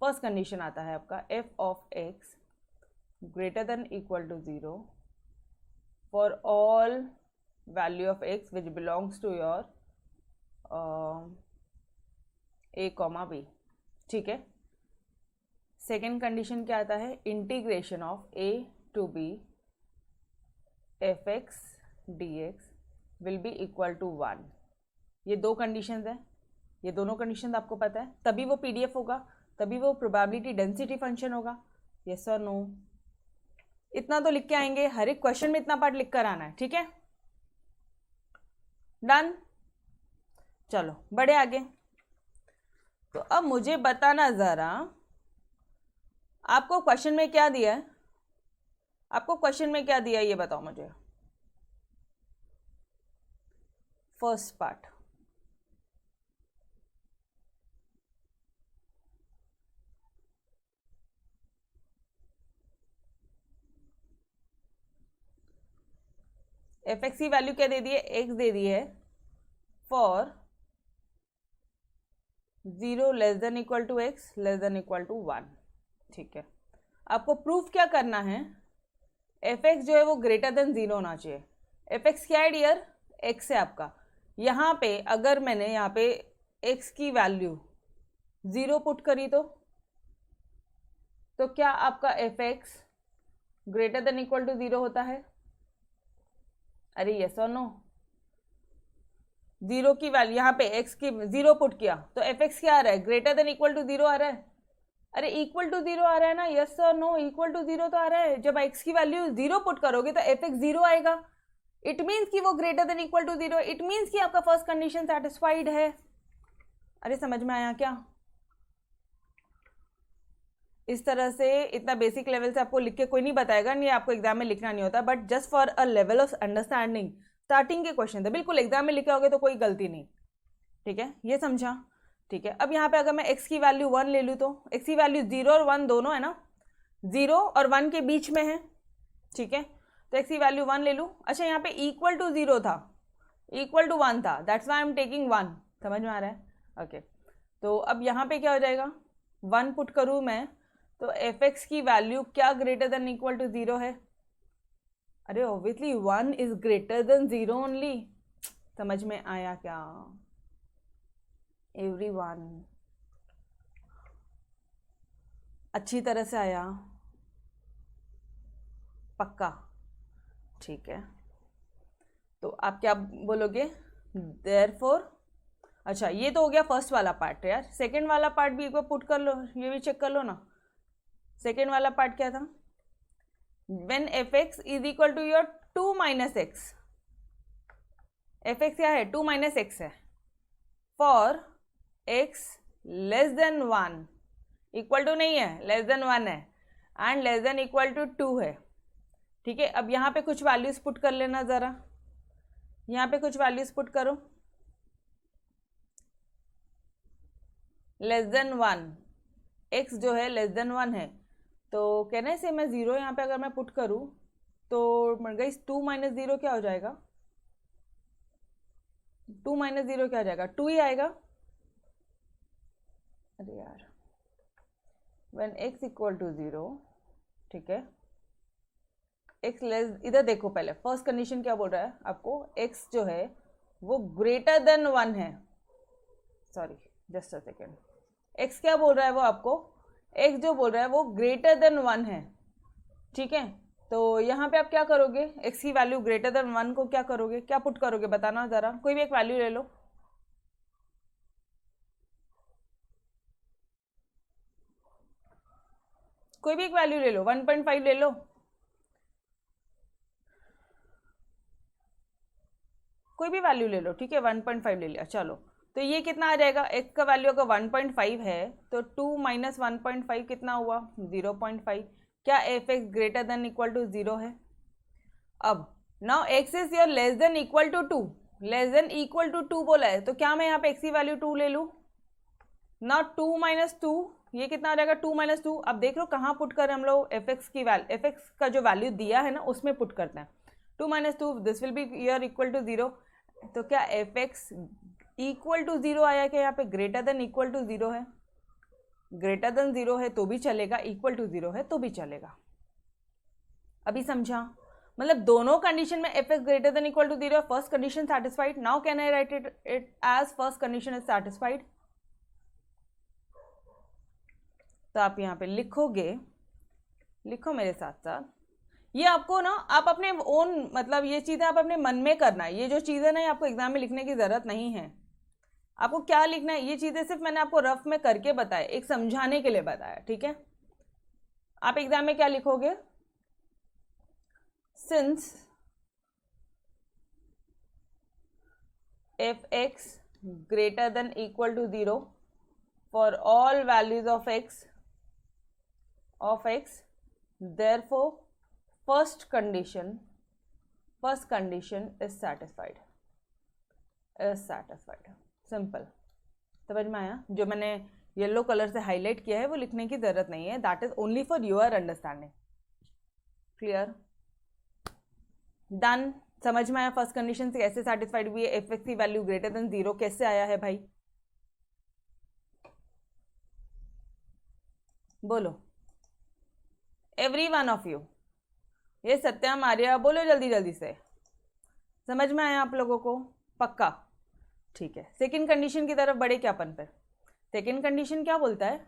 फर्स्ट कंडीशन आता है आपका f of x greater than equal to 0 for all value of x which belongs to your a, B, ठीक है। सेकेंड कंडीशन क्या आता है, integration of a to b fx dx will be equal to 1। ये दो conditions हैं, ये दोनों कंडीशन आपको पता है, तभी वो पीडीएफ होगा, तभी वो प्रोबेबिलिटी डेंसिटी फंक्शन होगा। यस और नो? इतना तो लिख के आएंगे, हर एक क्वेश्चन में इतना पार्ट लिख कर आना है, ठीक है। डन। चलो बढ़े आगे। तो अब मुझे बताना जरा, आपको क्वेश्चन में क्या दिया है, आपको क्वेश्चन में क्या दिया है ये बताओ मुझे। फर्स्ट पार्ट, एफ एक्स की वैल्यू क्या दे दी है, एक्स दे दी है for 0 less than equal to x less than equal to 1, ठीक है। आपको प्रूफ क्या करना है, एफ एक्स जो है वो ग्रेटर देन 0 होना चाहिए। एफ एक्स क्या है डियर, एक्स है आपका। यहाँ पे अगर मैंने यहाँ पे एक्स की वैल्यू 0 पुट करी तो क्या आपका f x greater than equal to 0 होता है? अरे यस और नो? 0 की वैल्यू यहाँ पे x की 0 पुट किया तो एफ एक्स क्या आ रहा है, ग्रेटर देन इक्वल टू 0 आ रहा है। अरे इक्वल टू 0 आ रहा है ना, यस और नो? इक्वल टू 0 तो आ रहा है। जब x की वैल्यू 0 पुट करोगे तो एफ एक्स 0 आएगा। इट मीन्स कि वो greater than equal to 0, it means कि आपका फर्स्ट कंडीशन सेटिस्फाइड है। अरे समझ में आया क्या? इस तरह से इतना बेसिक लेवल से आपको लिख के कोई नहीं बताएगा, नहीं आपको एग्जाम में लिखना नहीं होता, but just for a level of understanding starting के क्वेश्चन थे, बिल्कुल एग्जाम में लिखे होगे तो कोई गलती नहीं, ठीक है। ये समझा, ठीक है। अब यहाँ पे अगर मैं x की वैल्यू 1 ले लूँ तो x की वैल्यू 0 और 1 दोनों है ना, 0 और 1 के बीच में है, ठीक है। तो x की वैल्यू 1 ले लूँ। अच्छा यहाँ पे इक्वल टू 0 था, इक्वल टू 1 था, that's why I am taking 1। समझ में आ रहा है? ओके। तो अब यहाँ पे क्या हो जाएगा, 1 पुट करूँ मैं तो एफ एक्स की वैल्यू क्या ग्रेटर देन इक्वल टू 0 है? अरे obviously 1 is greater then 0 only. समझ में आया क्या एवरीवन? अच्छी तरह से आया? पक्का? ठीक है। तो आप क्या बोलोगे, देयरफॉर। अच्छा ये तो हो गया फर्स्ट वाला पार्ट यार, सेकंड वाला पार्ट भी एक बार पुट कर लो, ये भी चेक कर लो ना। सेकेंड वाला पार्ट क्या था, when fx is equal to your 2 minus x, F x क्या है 2 माइनस एक्स है, for x less than 1, equal to नहीं है, लेस देन 1 है, and less than equal to 2 है, ठीक है। अब यहाँ पे कुछ वैल्यूज पुट कर लेना जरा, यहाँ पे कुछ वैल्यूज पुट करो, लेस देन 1, x जो है लेस देन 1 है, तो कहने से मैं 0 यहाँ पे अगर मैं पुट करूँ तो गाइस 2 माइनस 0 क्या हो जाएगा, 2 माइनस 0 क्या हो जाएगा, 2 ही आएगा। अरे यार, when x इक्वल टू 0, ठीक है, x लेस, इधर देखो पहले फर्स्ट कंडीशन क्या बोल रहा है आपको, x जो है वो ग्रेटर देन 1 है, sorry just a second, x क्या बोल रहा है वो आपको, x जो बोल रहा है वो ग्रेटर देन 1 है, ठीक है। तो यहाँ पे आप क्या करोगे, x की वैल्यू ग्रेटर देन 1 को क्या करोगे, क्या पुट करोगे बताना जरा, कोई भी एक वैल्यू ले लो। कोई भी एक वैल्यू ले लो, 1.5 ले लो, कोई भी वैल्यू ले लो, ठीक है। 1.5 ले लिया, चलो। तो ये कितना आ जाएगा, x का वैल्यू अगर 1.5 है तो 2 माइनस 1.5 कितना हुआ, 0.5। क्या f x greater than equal to 0 है? अब now x is your less than equal to 2, less than equal to 2 बोला है, तो क्या मैं यहाँ पे x की वैल्यू 2 ले लूँ ना, 2 माइनस 2 ये कितना आ जाएगा, 2 माइनस 2। अब देख लो कहाँ पुट कर हम लोग एफ एक्स की वैल्यू, एफ एक्स का जो वैल्यू दिया है ना उसमें पुट करते हैं। 2 minus 2 this will be your equal to 0। तो क्या एफ एक्स इक्वल टू 0 आया, क्या यहाँ पे ग्रेटर देन इक्वल टू 0 है? ग्रेटर देन 0 है तो भी चलेगा, इक्वल टू 0 है तो भी चलेगा। अभी समझा? मतलब दोनों कंडीशन में f x greater than equal to 0, first condition satisfied. Now can I write it as first condition is satisfied. तो आप यहाँ पे लिखोगे, लिखो मेरे साथ साथ, ये आपको ना आप अपने ओन मतलब ये चीज़ें आप अपने मन में करना है, ये जो चीज़ें ना आपको एग्जाम में लिखने की ज़रूरत नहीं है। आपको क्या लिखना है, ये चीज़ें सिर्फ मैंने आपको रफ में करके बताया, एक समझाने के लिए बताया, ठीक है। आप एग्जाम में क्या लिखोगे, since f(x) greater than equal to 0 for all values of x, therefore first condition is satisfied. Simple, समझ में आया? जो मैंने येलो कलर से हाईलाइट किया है वो लिखने की जरूरत नहीं है, that is only for your understanding. Clear, done. समझ में आया फर्स्ट कंडीशन से कैसे सेटिस्फाइड हुई है, एफ(x) की वैल्यू ग्रेटर देन 0 कैसे आया है भाई, बोलो एवरी वन ऑफ यू। ये सत्यम, आर्या, बोलो जल्दी जल्दी से। समझ में आया आप लोगों को? पक्का, ठीक है। सेकंड कंडीशन की तरफ बढ़े क्या अपन पे? सेकंड कंडीशन क्या बोलता है?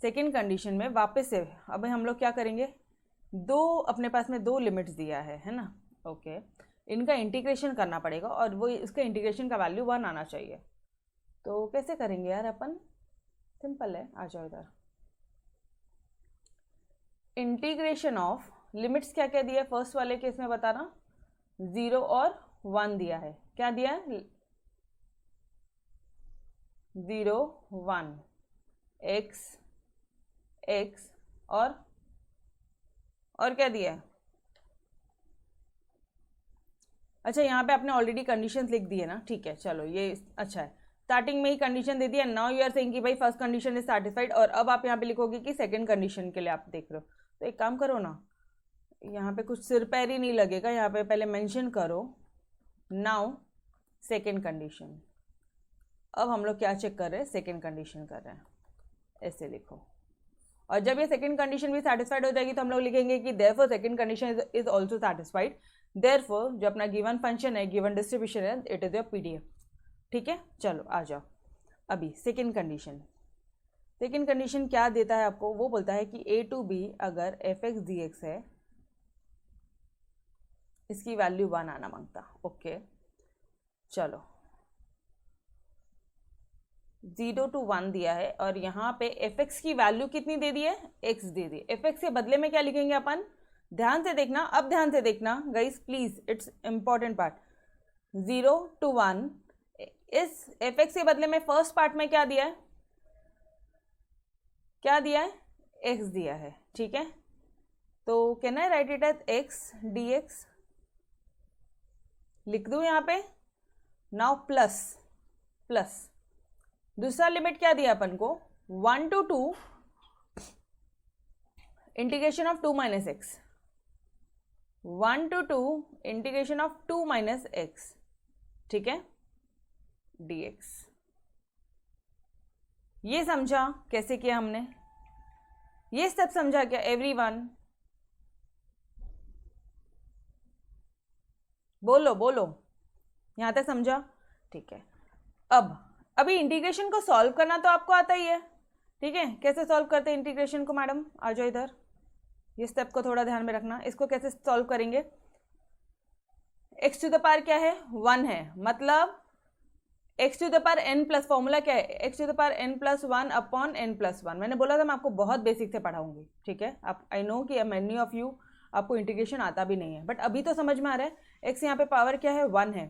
सेकंड कंडीशन में वापस से अब हम लोग क्या करेंगे, दो अपने पास में दो लिमिट्स दिया है ना, ओके। इनका इंटीग्रेशन करना पड़ेगा और वो इसका इंटीग्रेशन का वैल्यू 1 आना चाहिए। तो कैसे करेंगे यार अपन? सिंपल है, आ जाओ इधर। इंटीग्रेशन ऑफ लिमिट्स क्या क्या दिया है फर्स्ट वाले केस में बताना, 0 और 1 दिया है। क्या दिया है? 0 1 x और क्या दिया है? अच्छा, यहाँ पे आपने ऑलरेडी कंडीशंस लिख दी है ना, ठीक है, चलो ये अच्छा है। स्टार्टिंग में ही कंडीशन दे दिया, नाउ यू आर सेइंग कि भाई फर्स्ट कंडीशन इज सैटिस्फाइड, और अब आप यहाँ पे लिखोगे कि सेकंड कंडीशन के लिए आप देख रहे हो। तो एक काम करो ना, यहाँ पे कुछ सिर पैर ही नहीं लगेगा, यहाँ पे पहले मेंशन करो नाउ सेकंड कंडीशन। अब हम लोग क्या चेक कर रहे हैं? सेकंड कंडीशन कर रहे हैं, ऐसे लिखो। और जब ये सेकंड कंडीशन भी सेटिस्फाइड हो जाएगी तो हम लोग लिखेंगे कि therefore second condition is also satisfied, therefore जो अपना गिवन फंक्शन है, गिवन डिस्ट्रीब्यूशन है, इट इज योर पीडीएफ। ठीक है, चलो आ जाओ अभी सेकंड कंडीशन। सेकंड कंडीशन क्या देता है आपको? वो बोलता है कि a टू b अगर f(x) dx है, इसकी वैल्यू 1 आना मांगता। ओके, चलो 0 to 1 दिया है और यहाँ पे f(x) की वैल्यू कितनी दे दी है? x दे दी। f(x) के बदले में क्या लिखेंगे अपन? ध्यान से देखना, अब ध्यान से देखना guys please, it's important part. 0 to 1, इस f(x) के बदले में फर्स्ट पार्ट में क्या दिया है? क्या दिया है? x दिया है, ठीक है। तो can I write it as x dx? लिख दूं यहाँ पे? नाउ प्लस प्लस दूसरा लिमिट क्या दिया अपन को? 1 to 2 integration of 2 minus x, 1 to 2 integration of 2 minus x, ठीक है, dx। ये समझा कैसे किया हमने? ये स्टेप समझा क्या एवरीवन? बोलो बोलो, यहां तक समझा? ठीक है। अब अभी इंटीग्रेशन को सॉल्व करना तो आपको आता ही है, ठीक है। कैसे सॉल्व करते हैं इंटीग्रेशन को? मैडम आ जाओ इधर, ये स्टेप को थोड़ा ध्यान में रखना। इसको कैसे सॉल्व करेंगे? x टू द पावर क्या है? 1 है, मतलब x to the power n plus, formula क्या है? x to the power n plus 1 upon n plus 1। मैंने बोला था मैं आपको बहुत बेसिक से पढ़ाऊंगी, ठीक है। आप आई नो कि मैनी ऑफ यू आपको इंटीग्रेशन आता भी नहीं है, बट अभी तो समझ में आ रहा है। x यहाँ पे पावर क्या है? 1 है,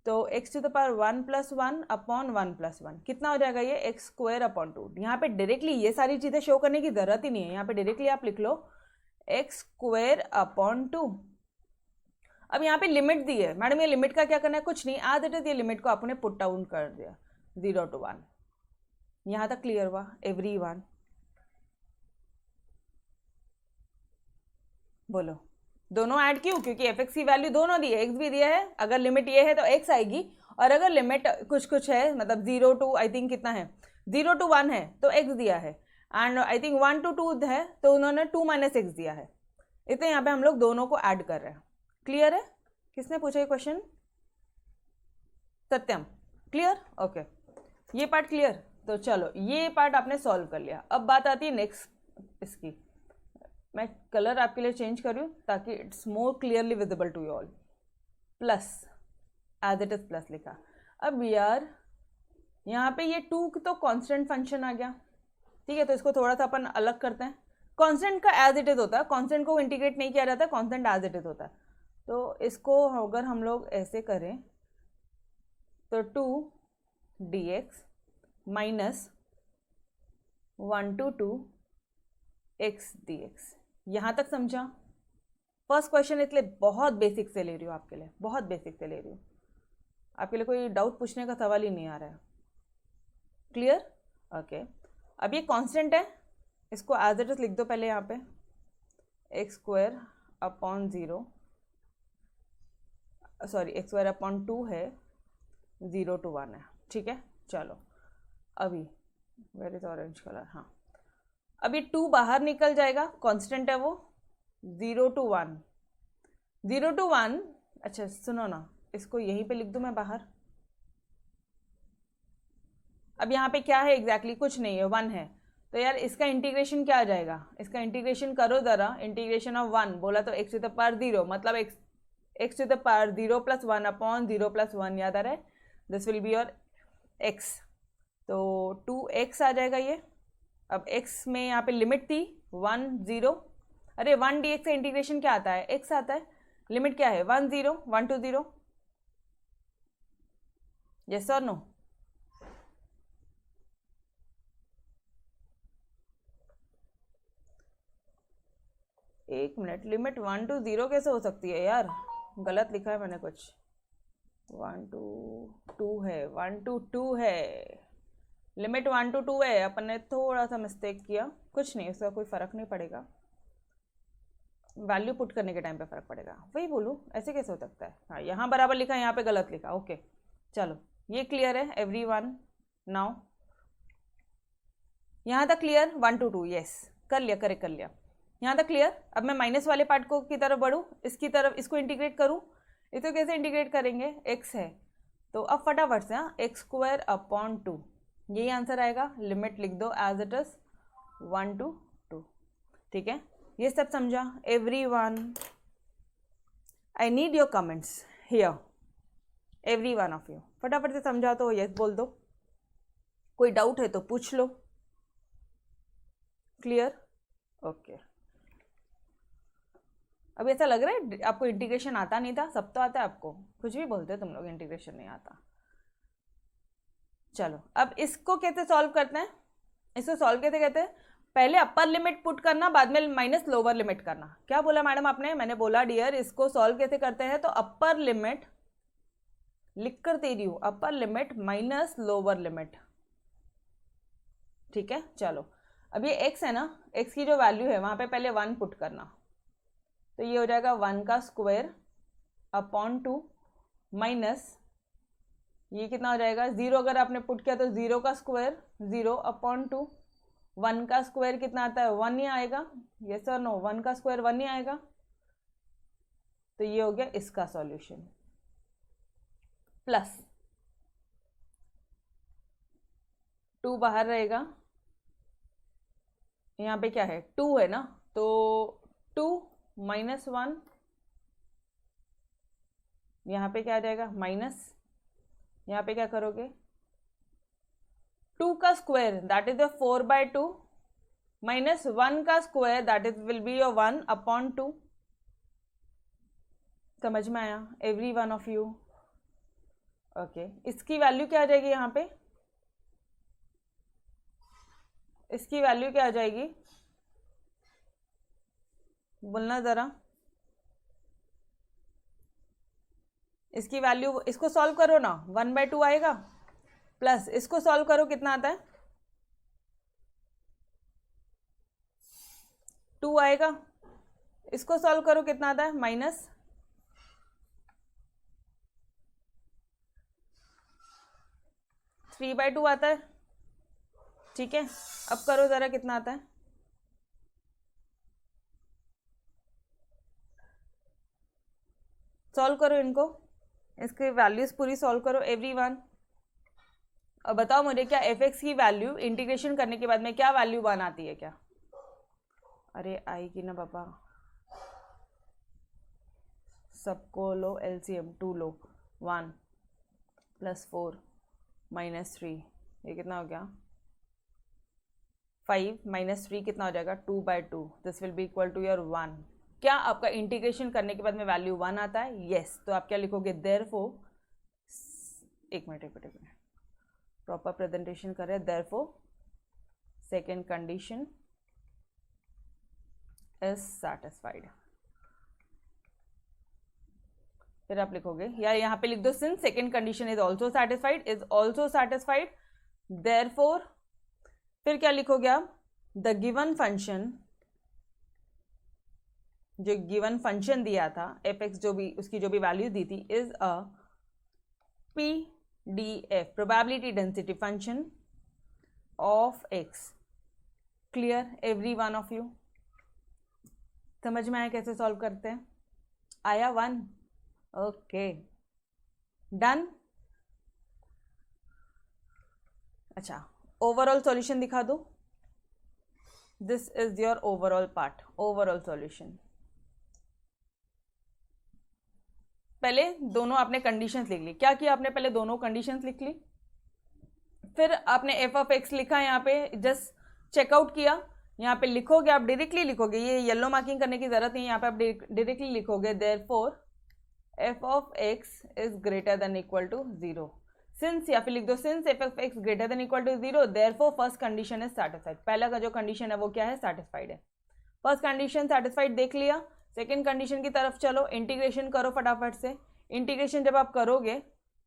तो x to the power 1 plus 1 upon 1 plus 1 कितना हो जाएगा? ये x स्क्वायर अपॉन 2। यहाँ पे डायरेक्टली ये सारी चीज़ें शो करने की ज़रूरत ही नहीं है, यहाँ पे डायरेक्टली आप लिख लो x स्क्वायर अपॉन 2। अब यहाँ पे लिमिट दी है मैडम, ये लिमिट का क्या करना है? कुछ नहीं, एज इट इज ये लिमिट को आपने पुट डाउन कर दिया 0 to 1। यहाँ तक क्लियर हुआ एवरीवन? बोलो। दोनों ऐड क्यों? क्योंकि f(x) की वैल्यू दोनों दी है, x भी दिया है। अगर लिमिट ये है तो x आएगी, और अगर लिमिट कुछ कुछ है, मतलब 0 to आई थिंक कितना है, 0 to 1 है तो x दिया है, एंड आई थिंक 1 to 2 है तो उन्होंने 2 माइनस एक्स दिया है। इसलिए यहाँ पे हम लोग दोनों को ऐड कर रहे हैं। क्लियर है? किसने पूछा ये क्वेश्चन? सत्यम, क्लियर? ओके, ये पार्ट क्लियर। तो चलो ये पार्ट आपने सॉल्व कर लिया। अब बात आती है नेक्स्ट इसकी। मैं कलर आपके लिए चेंज कर रही हूँ ताकि it's more clearly visible to you all. Plus, as it is plus लिखा। अब यार यहाँ पे ये 2 तो कांस्टेंट फंक्शन आ गया, ठीक है, तो इसको थोड़ा सा अपन अलग करते हैं। कांस्टेंट का एज इट इज होता है, कांस्टेंट को इंटीग्रेट नहीं किया जाता, कांस्टेंट एज इट इज होता है। तो इसको अगर हम लोग ऐसे करें तो 2 dx minus 1 to 2 x dx। यहाँ तक समझा? फर्स्ट क्वेश्चन इसलिए बहुत बेसिक से ले रही हूँ आपके लिए, बहुत बेसिक से ले रही हूँ। आपके लिए कोई डाउट पूछने का सवाल ही नहीं आ रहा है। क्लियर? ओके। अब ये कांस्टेंट है, इसको एज इट इज लिख दो पहले यहाँ पे, x² upon 0, sorry x² upon 2 है, 0 to 1 है, ठीक है। चलो अभी वेयर इज ऑरेंज कलर, हाँ अभी 2 बाहर निकल जाएगा, कांस्टेंट है वो, 0 to 1, 0 to 1। अच्छा सुनो ना, इसको यहीं पे लिख दूं मैं बाहर। अब यहाँ पे क्या है एग्जैक्टली कुछ नहीं है, 1 है, तो यार इसका इंटीग्रेशन क्या आ जाएगा, इसका इंटीग्रेशन करो ज़रा, इंटीग्रेशन ऑफ 1 बोला तो x to the power 0, मतलब x to the power 0 plus 1 upon 0 plus 1, याद आ रहा है, this will be your x, तो 2x आ जाएगा ये। अब x में यहाँ पे लिमिट थी 1 0, अरे 1 dx का इंटीग्रेशन क्या आता है, x आता है, लिमिट क्या है 1 0, 1 to 0, यस और नो? एक मिनट, लिमिट 1 to 0 कैसे हो सकती है यार, गलत लिखा है मैंने कुछ, 1 to 2 है, 1 to 2 है, लिमिट 1 to 2 है, अपन ने थोड़ा सा मिस्टेक किया, कुछ नहीं, उसका कोई फ़र्क नहीं पड़ेगा, वैल्यू पुट करने के टाइम पे फ़र्क पड़ेगा, वही बोलूँ, ऐसे कैसे हो सकता है। हाँ यहाँ बराबर लिखा है, यहाँ पे गलत लिखा, ओके चलो ये क्लियर है एवरीवन नाउ, यहाँ तक क्लियर, 1 to 2, यस कर लिया, करेक्ट कर लिया, यहाँ तक क्लियर। अब मैं माइनस वाले पार्ट को की तरफ बढ़ूँ, इसकी तरफ, इसको इंटीग्रेट करूँ, इसको कैसे इंटीग्रेट करेंगे, x है तो अब फटाफट से, हाँ x² अपॉन 2, यही आंसर आएगा, लिमिट लिख दो एज इट इज 1 to 2, ठीक है। ये सब समझा everyone? I need your comments here, every one of you, फटाफट से समझा तो यस बोल दो, कोई डाउट है तो पूछ लो। क्लियर? ओके। अब ऐसा लग रहा है आपको इंटीग्रेशन आता नहीं था, सब तो आता है आपको, कुछ भी बोलते हो तुम लोग, इंटीग्रेशन नहीं आता। चलो अब इसको कैसे सॉल्व करते हैं, इसको सॉल्व कैसे कहते हैं, पहले अपर लिमिट पुट करना, बाद में माइनस लोअर लिमिट करना। क्या बोला मैडम आपने? मैंने बोला डियर इसको सॉल्व कैसे करते हैं, तो अपर लिमिट लिख कर दे रही हूँ, upper limit minus lower limit, ठीक है। चलो अब ये x है ना, x की जो वैल्यू है वहाँ पे पहले 1 पुट करना, तो ये हो जाएगा 1 का स्क्वायर अपॉन 2 माइनस ये कितना हो जाएगा 0, अगर आपने पुट किया तो 0 का स्क्वायर 0 अपॉन 2, 1 का स्क्वायर कितना आता है 1 ही आएगा, यस और नो, 1 का स्क्वायर 1 ही आएगा, तो ये हो गया इसका सॉल्यूशन। प्लस 2 बाहर रहेगा, यहाँ पे क्या है 2 है ना, तो 2 माइनस 1, यहाँ पे क्या आ जाएगा माइनस, यहाँ पे क्या करोगे 2 का स्क्वायर दैट इज 4/2 माइनस 1 का square that is will be your 1 upon 2। समझ में आया every one of you? Okay, इसकी वैल्यू क्या आ जाएगी, यहाँ पे इसकी वैल्यू क्या आ जाएगी, बोलना ज़रा, इसकी वैल्यू, इसको सॉल्व करो ना, 1/2 आएगा, प्लस इसको सॉल्व करो कितना आता है 2 आएगा, इसको सॉल्व करो कितना आता है माइनस 3/2 आता है, ठीक है। अब करो ज़रा कितना आता है, सॉल्व करो इनको, इसकी वैल्यूज पूरी सॉल्व करो एवरीवन। अब बताओ मुझे, क्या एफ एक्स की वैल्यू इंटीग्रेशन करने के बाद में क्या वैल्यू 1 आती है क्या? अरे आएगी ना पापा, सबको लो एलसीएम, 2 लो, 1 + 4 - 3, ये कितना हो गया? 5 - 3 कितना हो जाएगा? 2/2. This will be equal to your 1. क्या आपका इंटीग्रेशन करने के बाद में वैल्यू 1 आता है? यस. तो आप क्या लिखोगे? देयरफॉर, एक मिनट प्रॉपर प्रेजेंटेशन कर रहे हैं. Therefore second condition is satisfied. फिर आप लिखोगे, या यहाँ पे लिख दो, since second condition is also satisfied, therefore फिर क्या लिखोगे आप? द गिवन फंक्शन, जो गिवन फंक्शन दिया था एफ एक्स, जो भी उसकी जो भी वैल्यू दी थी, is a PDF, probability density function of x. Clear every one of you? समझ में आया कैसे सॉल्व करते हैं? आया 1? Okay, done. अच्छा, ओवरऑल सॉल्यूशन दिखा दो. This is your overall part, overall solution. पहले दोनों आपने कंडीशंस लिख ली. क्या किया आपने? पहले दोनों कंडीशंस लिख ली, फिर आपने एफ ऑफ एक्स लिखा, यहाँ पे जस्ट चेकआउट किया. यहाँ पे लिखोगे आप, डायरेक्टली लिखोगे, ये येलो मार्किंग करने की जरूरत नहीं है. यहाँ पे आप डायरेक्टली लिखोगे therefore f of x is greater than equal to 0. Since, या फिर लिख दो, since f of x greater than equal to 0, therefore first condition is satisfied. पहला का जो कंडीशन है वो क्या है? सैटिस्फाइड है. फर्स्ट कंडीशन सैटिस्फाइड देख लिया. सेकेंड कंडीशन की तरफ चलो, इंटीग्रेशन करो फटाफट से. इंटीग्रेशन जब आप करोगे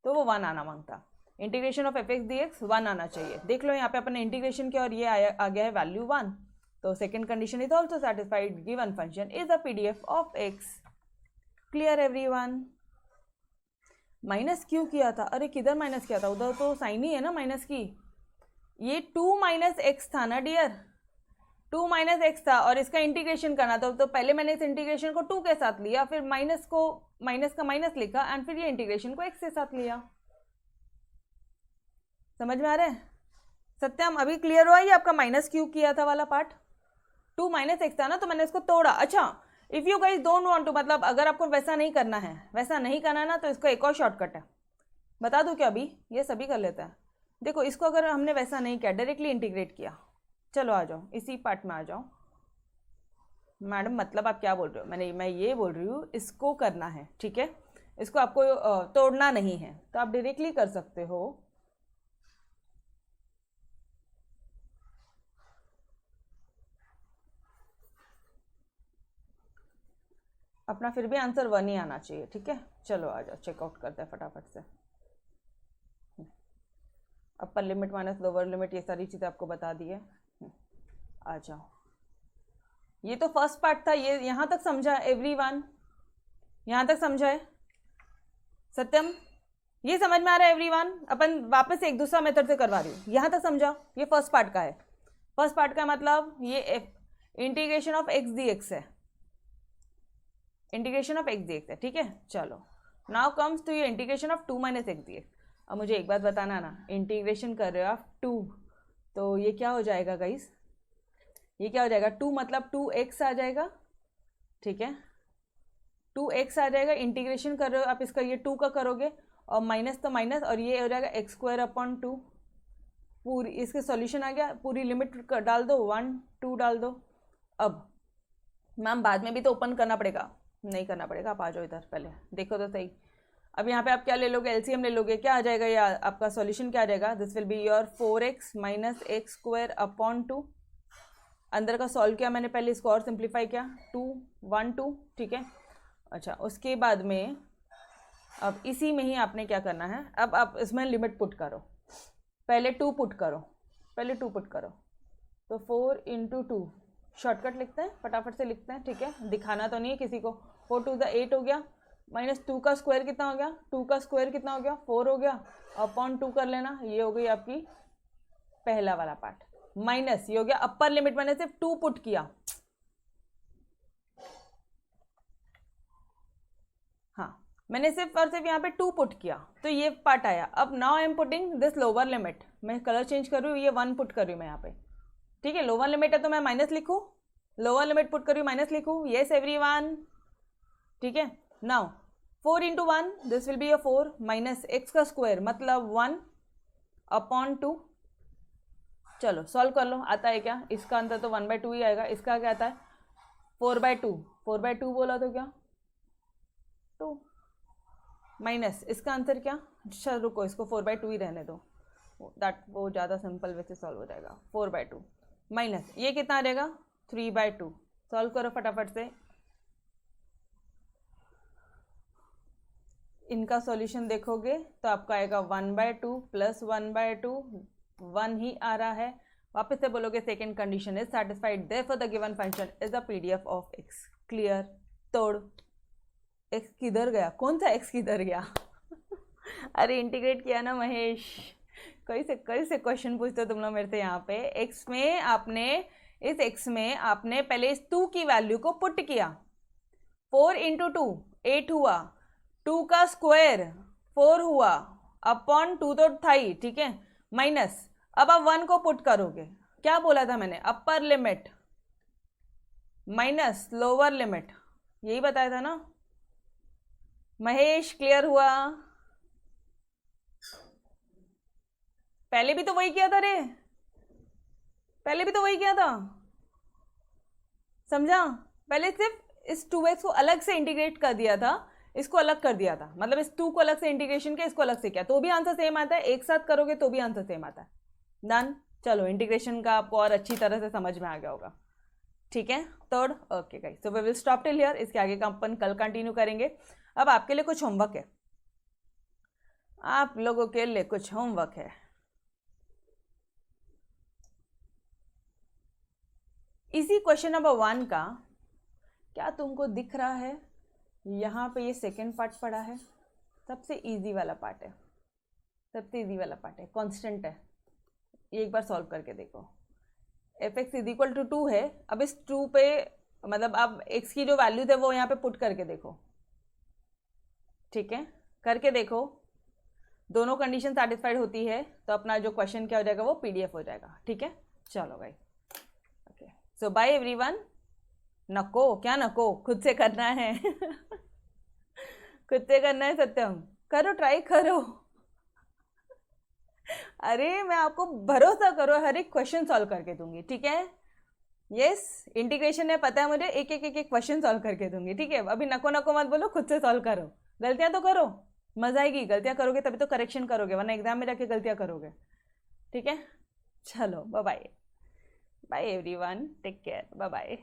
तो वो 1 आना मांगता. Integration of F x D x 1 आना चाहिए. देख लो यहाँ पे अपन ने इंटीग्रेशन किया और ये आ गया है वैल्यू 1. तो second condition is also satisfied. Given function is a PDF of x. Clear everyone? Minus क्यों किया था? अरे किधर माइनस किया था? उधर तो साइन ही है ना माइनस की. ये 2 - x था ना डियर, 2 - x था और इसका इंटीग्रेशन करना था. तो पहले मैंने इस इंटीग्रेशन को 2 के साथ लिया, फिर माइनस का माइनस लिखा, एंड फिर ये इंटीग्रेशन को x के साथ लिया. समझ में आ रहा है? सत्यम अभी क्लियर हुआ ये आपका माइनस क्यों किया था वाला पार्ट? 2 - x था ना, तो मैंने इसको तोड़ा. अच्छा, if you guys don't want to, मतलब अगर आपको वैसा नहीं करना है ना, तो इसको एक और शॉर्टकट है, बता दूं क्या? अभी ये सभी कर लेता है. देखो, इसको अगर हमने वैसा नहीं किया, डायरेक्टली इंटीग्रेट किया. चलो आ जाओ, इसी पार्ट में आ जाओ. मैडम मतलब आप क्या बोल रहे हो? मैं ये बोल रही हूँ, इसको करना है, ठीक है, इसको आपको तोड़ना नहीं है, तो आप डायरेक्टली कर सकते हो. अपना फिर भी आंसर 1 ही आना चाहिए, ठीक है. चलो आ जाओ, चेकआउट करते हैं फटाफट से. Upper limit minus lower limit, ये सारी चीज़ें आपको बता दी है. आ जाओ. ये तो फर्स्ट पार्ट था, ये यहाँ तक समझा एवरीवन? यहाँ तक समझा है सत्यम? ये समझ में आ रहा है एवरीवन? अपन वापस से एक दूसरा मेथड से करवा रही हूँ. यहाँ तक समझा? ये फर्स्ट पार्ट का है. फर्स्ट पार्ट का मतलब ये integration of X D X है, integration of X D X है, ठीक है. चलो, now comes to your integration of 2 - x D X. अब मुझे एक बात बताना ना, इंटीग्रेशन कर रहे हो आप 2, तो ये क्या हो जाएगा गाइस? ये क्या हो जाएगा? 2 मतलब 2x आ जाएगा, ठीक है. 2x आ जाएगा. इंटीग्रेशन कर रहे हो आप इसका, ये 2 का करोगे और माइनस तो माइनस, और ये हो जाएगा x²/2. पूरी इसके सॉल्यूशन आ गया. पूरी लिमिट डाल दो, 1 2 डाल दो. अब मैम बाद में भी तो ओपन करना पड़ेगा. नहीं करना पड़ेगा, आप आ जाओ इधर, पहले देखो तो सही. अब यहाँ पे आप क्या ले लोगे? एलसीएम ले लोगे. क्या आ जाएगा? ये आपका सॉल्यूशन क्या आ जाएगा? This will be your 4x - x²/2. अंदर का सॉल्व किया मैंने, पहले इसको और सिंप्लीफाई किया, 2 1 2, ठीक है. अच्छा, उसके बाद में अब इसी में ही आपने क्या करना है, अब आप इसमें लिमिट पुट करो. पहले 2 पुट करो, तो 4 × 2 शॉर्टकट लिखते हैं, फटाफट से लिखते हैं, ठीक है. दिखाना तो नहीं है किसी को. 4 × 2 = 8 हो गया, -2 का स्क्वायर कितना हो गया? 2 का स्क्वायर कितना हो गया? 4 हो गया, अपॉन 2 कर लेना. ये हो गई आपकी पहला वाला पार्ट. माइनस ये हो गया अपर लिमिट, मैंने सिर्फ 2 पुट किया. हाँ, मैंने सिर्फ और सिर्फ यहाँ पे 2 पुट किया तो ये पार्ट आया. अब now I am putting this lower limit. मैं कलर चेंज कर रही हूँ, ये 1 पुट कर रही हूँ मैं यहाँ पे. ठीक है, लोअर लिमिट है तो मैं माइनस लिखूँ, लोअर लिमिट पुट कर रही हूँ माइनस लिखूँ. Yes everyone. ठीक है, now 4 into 1 this will be a 4 minus x का स्क्वायर मतलब 1 अपॉन 2. चलो सॉल्व कर लो. आता है क्या? इसका आंसर तो 1/2 ही आएगा. इसका क्या आता है? 4/2. 4/2 बोला तो क्या? 2 माइनस इसका आंसर क्या? अच्छा रुको, इसको 4/2 ही रहने दो. वो ज़्यादा सिंपल वैसे सॉल्व हो जाएगा. 4/2 माइनस ये कितना आ जाएगा? 3/2. सॉल्व करो फटाफट से. इनका सॉल्यूशन देखोगे तो आपका आएगा 1/2 प्लस 1/2. 1 ही आ रहा है. वापस से बोलोगे second condition is satisfied, therefore the given function is the PDF of x. Clear? तोड़. एक्स किधर गया? कौन सा एक्स किधर गया? अरे इंटीग्रेट किया ना महेश. कई से क्वेश्चन पूछते हो तुम लोग मेरे से यहाँ पे. एक्स में आपने इस एक्स में आपने पहले इस 2 की वैल्यू को पुट किया. 4 into 2 8 हुआ. 2 का स्क्वायर 4 हुआ अपॉन 2 तो था ही. ठीक है, माइनस अब आप 1 को पुट करोगे. क्या बोला था मैंने? Upper limit minus lower limit. यही बताया था ना महेश. क्लियर हुआ? पहले भी तो वही किया था रे. पहले भी तो वही किया था. समझा? पहले सिर्फ इस 2x को अलग से इंटीग्रेट कर दिया था, इसको अलग कर दिया था. मतलब इस 2 को अलग से इंटीग्रेशन किया, इसको अलग से किया तो भी आंसर सेम आता है. एक साथ करोगे तो भी आंसर सेम आता है. डन. चलो इंटीग्रेशन का आपको और अच्छी तरह से समझ में आ गया होगा. ठीक है, third. Okay guys, so we will stop till here. इसके आगे का अपन कल कंटिन्यू करेंगे. अब आपके लिए कुछ होमवर्क है. आप लोगों के लिए कुछ होमवर्क है. इसी क्वेश्चन नंबर 1 का क्या तुमको दिख रहा है? यहाँ पे ये सेकेंड पार्ट पड़ा है. सबसे इजी वाला पार्ट है. सबसे इजी वाला पार्ट है. कांस्टेंट है. ये एक बार सॉल्व करके देखो. f(x) इज इक्वल टू 2 है. अब इस 2 पे मतलब अब x की जो वैल्यू थे वो यहाँ पे पुट करके देखो. ठीक है, करके देखो. दोनों कंडीशन सेटिस्फाइड होती है तो अपना जो क्वेश्चन क्या हो जाएगा वो पीडीएफ हो जाएगा. ठीक है, चलो भाई. ओके, सो बाय एवरीवन. नको क्या नको, खुद से करना है. खुद से करना है. सत्यम करो, ट्राई करो. अरे मैं आपको भरोसा करो हर एक क्वेश्चन सॉल्व करके दूंगी. ठीक है, यस. इंटीग्रेशन है पता है मुझे. एक क्वेश्चन सॉल्व करके दूंगी. ठीक है, अभी नको नको मत बोलो, खुद से सॉल्व करो. गलतियां तो करो, मजा आएगी. गलतियां करोगे तभी तो करेक्शन करोगे, वरना एग्जाम में जाके गलतियां करोगे. ठीक है, चलो bye bye. Bye everyone, take care. Bye bye.